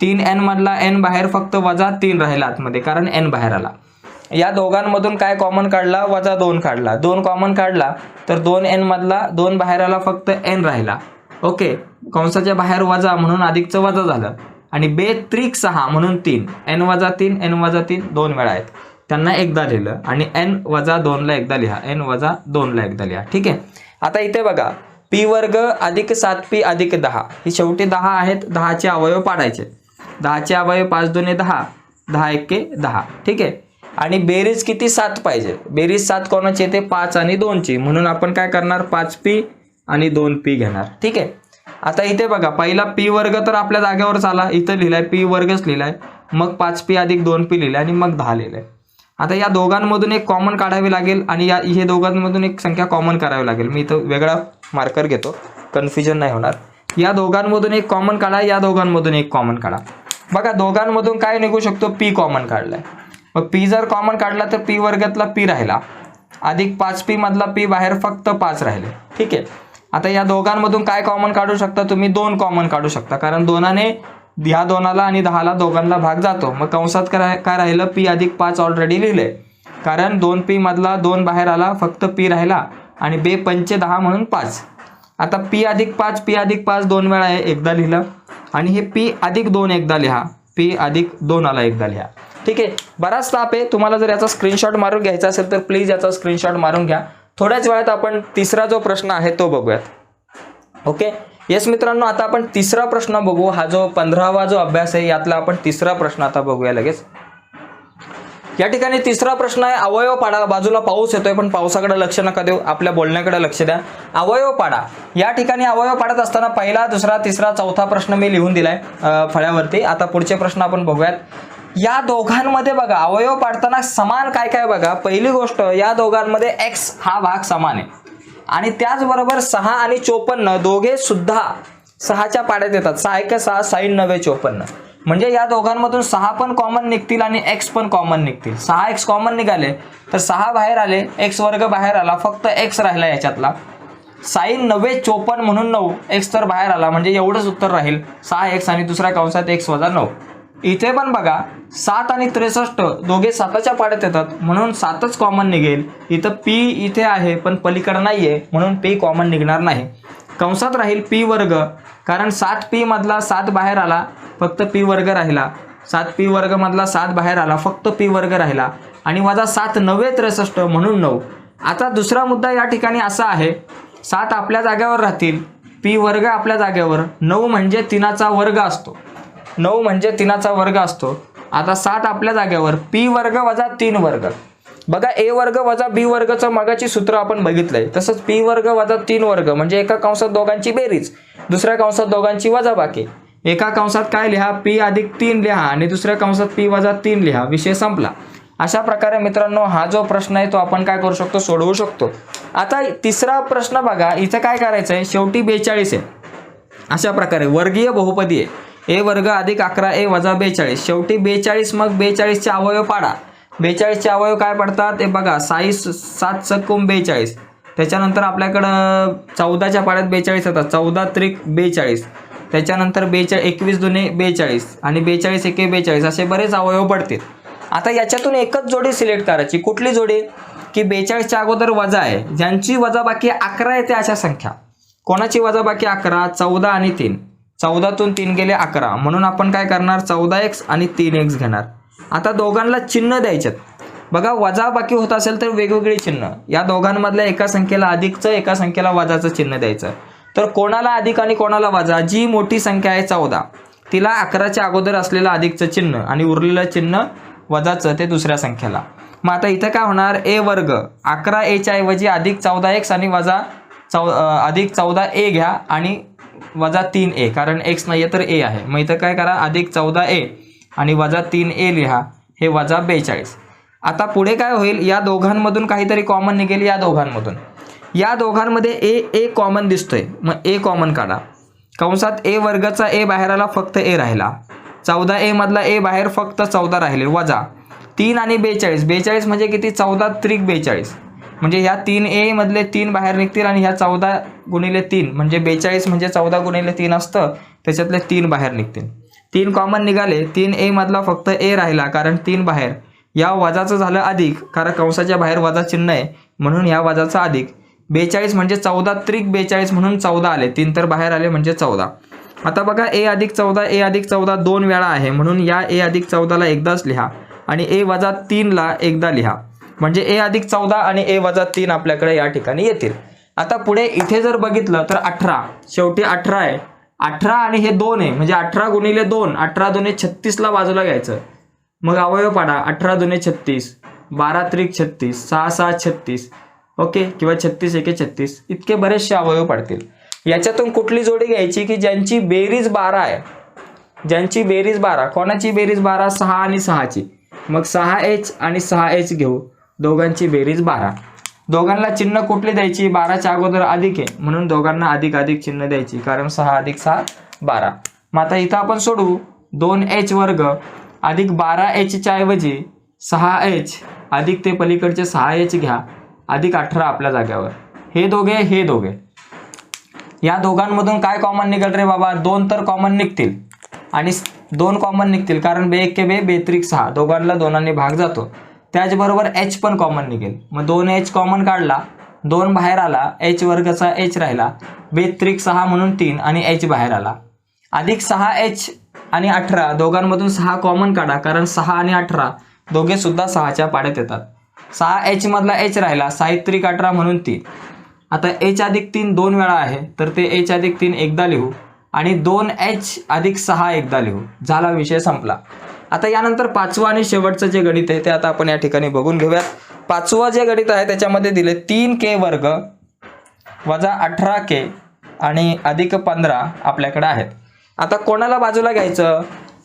3n मधला n बाहेर, फक्त वजा 3 राहिला आतमध्ये कारण n बाहेर आला. या दोघांमधून काय कॉमन काढला, वजा 2 काढला, 2 कॉमन काढला तर 2n मधला 2 बाहेर आला, फक्त n राहिला. ओके. कंसाच्या बाहेर वजा म्हणून अधिकचं वजा झालं आणि 2 त्रिक 6 म्हणून 3, n वजा 3 n वजा 3 2 वेळा आहेत, त्यांना एकदा लिहिलं आणि n वजा 2ला एकदा लिहा, n वजा 2ला एकदा लिहा. ठीक आहे. आता इथे बघा, p वर्ग अधिक 7p अधिक 10, ही शेवटी 10 आहेत, 10चे अवयव पाडायचे. 10चे अवयव 5 2 10, 10 1 10. ठीक आहे. आणि बेरीज किती, 7 पाहिजे. बेरीज 7 कोणाची येते, 5 आणि 2ची, म्हणून आपण काय करणार, 5p आणि 2p घेणार. ठीक आहे. आता इथे बघा, पहिला p वर्ग तर आपल्या जागेवरच आला, इथं लिहिलाय p वर्गच लिहिलाय, मग 5p अधिक 2p लिहिलाय आणि मग 10 लिहिलाय. आता या दोघांमधून एक कॉमन काढावी लागेल आणि हे दोघांमधून एक संख्या कॉमन करावी लागेल. मी इथं वेगळा मार्कर घेतो, कन्फ्युजन नाही होणार. या दोघांमधून एक कॉमन काढा, या दोघांमधून एक कॉमन काढा. बघा, दोघांमधून काय निघू शकतो, p कॉमन काढलाय, मग p जर कॉमन काढला तर p वर्गातला p राहिला, अधिक 5p मधला p बाहेर, फक्त 5 राहिले. ठीक आहे. आता या दोघांमधून काय कॉमन काढू शकता तुम्ही, 2 कॉमन काढू शकता कारण 2ने ह्या 2ला आणि 10ला दोघांना भाग जातो. मग कंसात काय राहिलं, p अधिक 5 ऑलरेडी लिहिले. कारण 2p मधला 2 बाहेर आला, फक्त p राहिला आणि बे 5 10 म्हणून 5. आता p अधिक 5 2 वेळा आहे, एकदा लिहिलं. आणि हे p अधिक 2 एकदा लिहा, p अधिक 2 आला एकदा लिहा. ठीक आहे. बराच ताप आहे. तुम्हाला जर याचा स्क्रीनशॉट मारून घ्यायचा असेल तर प्लीज याचा स्क्रीनशॉट मारून घ्या. थोड्याच वेळात आपण तिसरा जो प्रश्न आहे तो बघूयात. ओके. येस मित्रांनो, आता आपण तिसरा प्रश्न बघू. हा जो 15वा जो अभ्यास आहे यातला आपण तिसरा प्रश्न आता बघूया लगेच. या ठिकाणी तिसरा प्रश्न आहे अवयव पाडा. बाजूला पाऊस येतोय पण पावसाकडे लक्ष नका देऊ, आपल्या बोलण्याकडे लक्ष द्या. अवयव पाडा. या ठिकाणी अवयव पाडत असताना पहिला, दुसरा, तिसरा, चौथा प्रश्न मी लिहून दिलाय फळ्यावरती. आता पुढचे प्रश्न आपण बघूयात. या दोघांमध्ये बघा अवयव पाडताना समान काय काय बघा. पहिली गोष्ट, या दोघांमध्ये x हा भाग समान आहे आणि त्याचबरोबर 6 आणि 54 दोघे सुद्धा 6च्या पाड्यात येतात. 6 1 6 sin 9 54. म्हणजे या दोघांमधून 6 पण कॉमन निघतील आणि x पण कॉमन निघतील. 6x कॉमन निघाले तर 6 बाहेर आले, x वर्ग बाहेर आला, फक्त x राहिला याच्यातला. sin 9 54 म्हणून 9, x तर बाहेर आला, म्हणजे एवढंच उत्तर राहील 6x आणि दुसऱ्या कंसात x वजा 9. इथे पण बघा 7 आणि 63 दोघे 7च्या पाड्यात येतात म्हणून 7च कॉमन निघेल. इथं p इथे आहे पण पलीकडे नाहीये म्हणून p कॉमन निघणार नाही. कंसात राहील p वर्ग, कारण 7p मधला 7 बाहेर आला, फक्त p वर्ग राहिला. 7p वर्ग मधला 7 बाहेर आला, फक्त p वर्ग राहिला आणि वजा 7 9 63 म्हणून 9. आता दुसरा मुद्दा या ठिकाणी असा आहे, 7 आपल्या जागेवर राहतील, p वर्ग आपल्या जागेवर, 9 म्हणजे 3चा वर्ग असतो. 9 म्हणजे 3चा वर्ग असतो. आता 7 आपल्या जागेवर, p वर्ग वजा 3 वर्ग. बघा a वर्ग वजा b वर्गचं मगाची सूत्र आपण बघितलंय. तसंच p वर्ग वजा 3 वर्ग म्हणजे एका कंसात दोघांची बेरीज, दुसऱ्या कंसात दोघांची वजाबाकी. एका कंसात काय लिहा, p अधिक 3 लिहा आणि दुसऱ्या कंसात p वजा 3 लिहा, विषय संपला. अशा प्रकारे मित्रांनो हा जो प्रश्न आहे तो आपण काय करू शकतो, सोडवू शकतो. आता तिसरा प्रश्न बघा, इथं काय करायचं आहे, शेवटी 42 आहे. अशा प्रकारे वर्गीय बहुपदी आहे. a वर्ग अधिक 11a वजा 42, शेवटी 42. मग 42चे अवयव पाडा. 42चे अवयव काय पडतात ते बघा, 7 सकूम 42. त्याच्यानंतर आपल्याकडं 14च्या पाड्यात 42 येतात, 14 त्रिक 42. त्याच्यानंतर 21 दुने 42 आणि 42 एके 42 असे बरेच अवयव पडतील. आता याच्यातून एकच जोडी सिलेक्ट करायची. कुठली जोडी, की 42च्या अगोदर वजा आहे, ज्यांची वजाबाकी 11 येते अशा संख्या. कोणाची वजाबाकी 11, 14 आणि 3. 14तून 3 गेले 11, म्हणून आपण काय करणार, 14x आणि 3x घेणार. आता दोघांना चिन्ह द्यायच्यात. बघा वजाबाकी होत असेल तर वेगवेगळी चिन्ह. या दोघांमधल्या एका संख्येला अधिकचं, एका संख्येला वजाचं चिन्ह द्यायचं. तर कोणाला अधिक आणि कोणाला वजा, जी मोठी संख्या आहे 14 तिला 11च्या अगोदर असलेलं अधिकचं चिन्ह आणि उरलेलं चिन्ह वजाचं ते दुसऱ्या संख्येला. मग आता इथं काय होणार, a वर्ग 11a ऐवजी अधिक 14x आणि वजा अधिक 14a घ्या आणि वजा 3a, कारण x नाहीये तर a आहे. मग इथं काय करा, अधिक 14a आणि वजा 3a लिहा, हे वजा 42. आता पुढे काय होईल, या दोघांमधून काहीतरी कॉमन निघेल. या दोघांमध्ये a कॉमन दिसतोय, मग a कॉमन काढा. कंसात a वर्गचा a बाहेर आला, फक्त a राहिला. 14a मधला a बाहेर, फक्त 14 राहिले, वजा 3 आणि 42. 42 म्हणजे किती, 14 त्रिक 42. म्हणजे ह्या 3a मधले 3 बाहेर निघतील आणि ह्या 14 गुणिले 3 म्हणजे 42 म्हणजे 14 गुणिले 3 असतं, त्याच्यातले 3 बाहेर निघतील. 3 कॉमन निघाले, 3a मधला फक्त a राहिला, कारण 3 बाहेर. या वजाचं झालं अधिक, कारण कंसाच्या बाहेर वजा चिन्ह आहे म्हणून या वजाचा अधिक. 42 म्हणजे 14 त्रिक 42 म्हणून 14 आले, 3 तर बाहेर आले म्हणजे 14. आता बघा a अधिक 14 2 वेळा आहे म्हणून या a अधिक 14ला एकदाच लिहा आणि a वजा 3ला एकदा लिहा. म्हणजे a अधिक 14 आणि a वजा 3 आपल्याकडे या ठिकाणी येतील. आता पुढे इथे जर बघितलं तर 18, शेवटी 18 आहे. 18 आणि हे 2 आहे म्हणजे 18 गुणिले 2, 18 दुने 36ला बाजूला घ्यायचं. मग अवयव पाडा, 18 दुने 36, 12 त्रिक 36, 6 6 36, ओके, किंवा 36 एके 36, इतके बरेचसे अवयव पडतील. याच्यातून कुठली जोडी घ्यायची की ज्यांची बेरीज 12 आहे, ज्यांची बेरीज 12. कोणाची बेरीज 12, 6 आणि 6ची. मग 6h आणि 6h घेऊ, दोघांची बेरीज 12. दोघांना चिन्ह कुठली द्यायची, 12च्या अगोदर अधिक आहे म्हणून दोघांना अधिक अधिक चिन्ह द्यायची, कारण 6 अधिक 6 12. मग आता इथं आपण सोडू, 2h वर्ग अधिक 12hच्या ऐवजी 6h अधिक ते पलीकडचे 6h घ्या अधिक 18 आपल्या जाग्यावर. हे दोघे या दोघांमधून काय कॉमन निघेल रे बाबा, 2 तर कॉमन निघतील आणि 2 कॉमन निघतील, कारण 2 1 के 2 2 त्रिक 6, दोघांना 2 भाग जातो. त्याचबरोबर h पण कॉमन निघेल. मग 2h कॉमन काढला, 2 बाहेर आला, h वर्गचा h राहिला, 2×3 म्हणून 3 आणि h बाहेर आला. अधिक 6h आणि 18 दोघांमधून 6 कॉमन काढा, कारण 6 आणि 18 दोघे सुद्धा 6च्या पाड्यात येतात. 6h मधला h राहिला, 6×3 म्हणून 3. आता h अधिक 3 2 वेळा आहे, तर ते h अधिक 3 एकदा लिहू आणि 2h अधिक 6 एकदा लिहू. झाला, विषय संपला. आता यानंतर पाचवं आणि शेवटचं जे गणित आहे ते आता आपण या ठिकाणी बघून घेऊयात. पाचवं जे गणित आहे त्याच्यामध्ये दिले 3k वर्ग वजा 18k आणि अधिक 15 आपल्याकडे आहेत. आता कोणाला बाजूला घ्यायचं?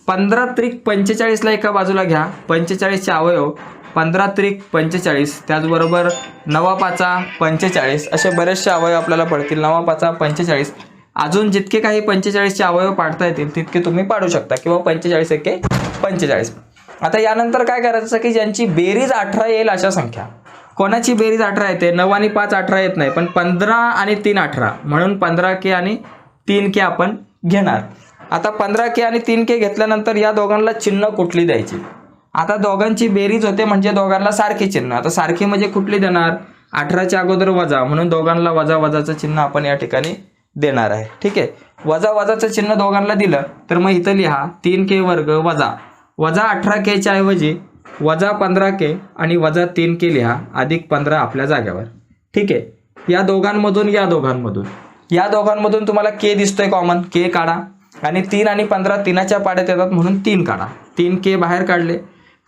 15×45 एका बाजूला घ्या. 45चे अवयव 15×45, त्याचबरोबर 9×5=45, असे बरेचसे अवयव आपल्याला पडतील. 9×5=45. अजून जितके काही 45चे अवयव पाडता येतील तितके तुम्ही पाडू शकता, किंवा 45×1=45. आता यानंतर काय करायचं की ज्यांची बेरीज 18 येईल अशा संख्या. कोणाची बेरीज 18 येते? 9 आणि 5 18 येत नाही, पण 15 आणि 3 18, म्हणून 15k आणि 3k आपण घेणार. आता 15k आणि 3k घेतल्यानंतर या दोघांना चिन्ह कुठली द्यायची? आता दोघांची बेरीज होते म्हणजे दोघांना सारखी चिन्ह. आता सारखी म्हणजे कुठली देणार? 18च्या अगोदर वजा, म्हणून दोघांना वजा वजाचं चिन्ह आपण या ठिकाणी देणार आहे. ठीक आहे, वजा वजाचं चिन्ह दोघांना दिलं तर मग इथं लिहा 3k वर्ग वजा 18k ऐवजी वजा 15k आणि वजा 3k लिहा, अधिक 15 आपल्या जागेवर. ठीक आहे, या दोघांमधून तुम्हाला k दिसतोय कॉमन, k काढा आणि 3 आणि 15 3च्या पाड्यात येतात म्हणून 3 काढा. 3k बाहेर काढले,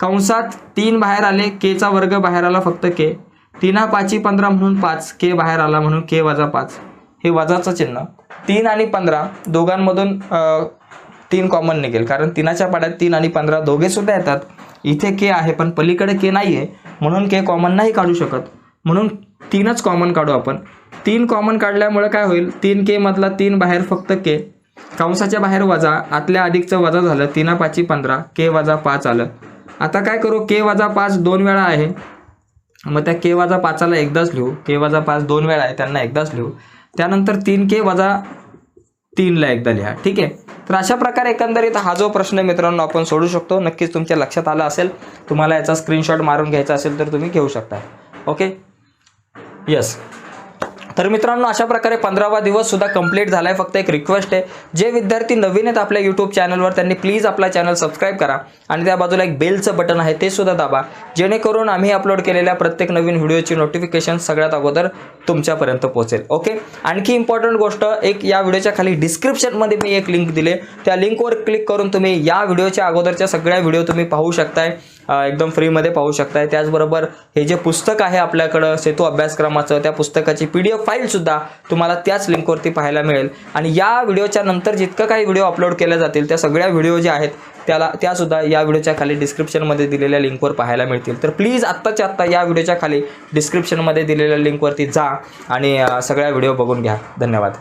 कंसात 3 बाहेर आले, k चा वर्ग बाहेर आला फक्त k. 3×5=15 म्हणून 5, k बाहेर आला म्हणून k वजा 5, हे वजाचं चिन्ह. 3 आणि 15 दोघांमधून 3 कॉमन निघेल, कारण 3च्या पाड्यात 3 आणि 15 दोघे सुद्धा येतात. इथे k आहे पण पलीकडे k नाही आहे, म्हणून k कॉमन नाही काढू शकत, म्हणून 3च कॉमन काढू आपण. 3 कॉमन काढल्यामुळे काय होईल? 3k मधला 3 बाहेर फक्त k, कंसाच्या बाहेर वजा, आतल्या अधिकचं वजा झालं. 3×5=15, k वजा 5 आलं. आता काय करू? k वजा 5 2 वेळा आहे, मग त्या k वजा 5ला एकदाच लिहू. k वजा 5 2 वेळा आहे, त्यांना एकदाच लिहू. त्यानंतर 3k वजा 3ला एकदा लिहा. ठीक आहे, तर अशा प्रकारे एकंदरीत हा जो प्रश्न मित्रांनो आपण सोडू शकतो. नक्कीच तुमच्या लक्षात आला असेल. तुम्हाला याचा स्क्रीनशॉट मारून घ्यायचा असेल तर तुम्ही घेऊ शकता. Okay, yes. तर मित्रांनो अशा प्रकारे 15वा दिवस सुद्धा कंप्लीट झालाय. फक्त एक रिक्वेस्ट आहे, जे विद्यार्थी नवीन आहेत आपल्या यूट्यूब चॅनलवर त्यांनी प्लीज आपला चॅनल सबस्क्राईब करा आणि त्या बाजूला एक बेलचं बटन आहे ते सुद्धा दाबा, जेणेकरून आम्ही अपलोड केलेल्या प्रत्येक नवीन व्हिडिओची नोटिफिकेशन सगळ्यात अगोदर तुमच्यापर्यंत पोहोचेल. ओके, आणखी इम्पॉर्टंट गोष्ट, एक या व्हिडिओच्या खाली डिस्क्रिप्शनमध्ये मी एक लिंक दिले, त्या लिंकवर क्लिक करून तुम्ही या व्हिडिओच्या अगोदरच्या सगळ्या व्हिडिओ तुम्ही पाहू शकताय, एकदम फ्रीमध्ये पाहू शकताय. त्याचबरोबर हे जे पुस्तक आहे आपल्याकडं सेतू अभ्यासक्रमाचं, त्या पुस्तकाची PDF फाईल सुद्धा तुम्हाला त्याच लिंकवरती पाहायला मिळेल. आणि या व्हिडिओच्या नंतर जितकं काही व्हिडिओ अपलोड केले जातील त्या सगळ्या व्हिडिओ जे आहेत त्या सुद्धा या व्हिडिओच्या खाली डिस्क्रिप्शनमध्ये दिलेल्या लिंकवर पाहायला मिळतील. तर प्लीज आत्ताच्या आत्ता या व्हिडिओच्या खाली डिस्क्रिप्शनमध्ये दिलेल्या लिंकवरती जा आणि सगळ्या व्हिडिओ बघून घ्या. धन्यवाद.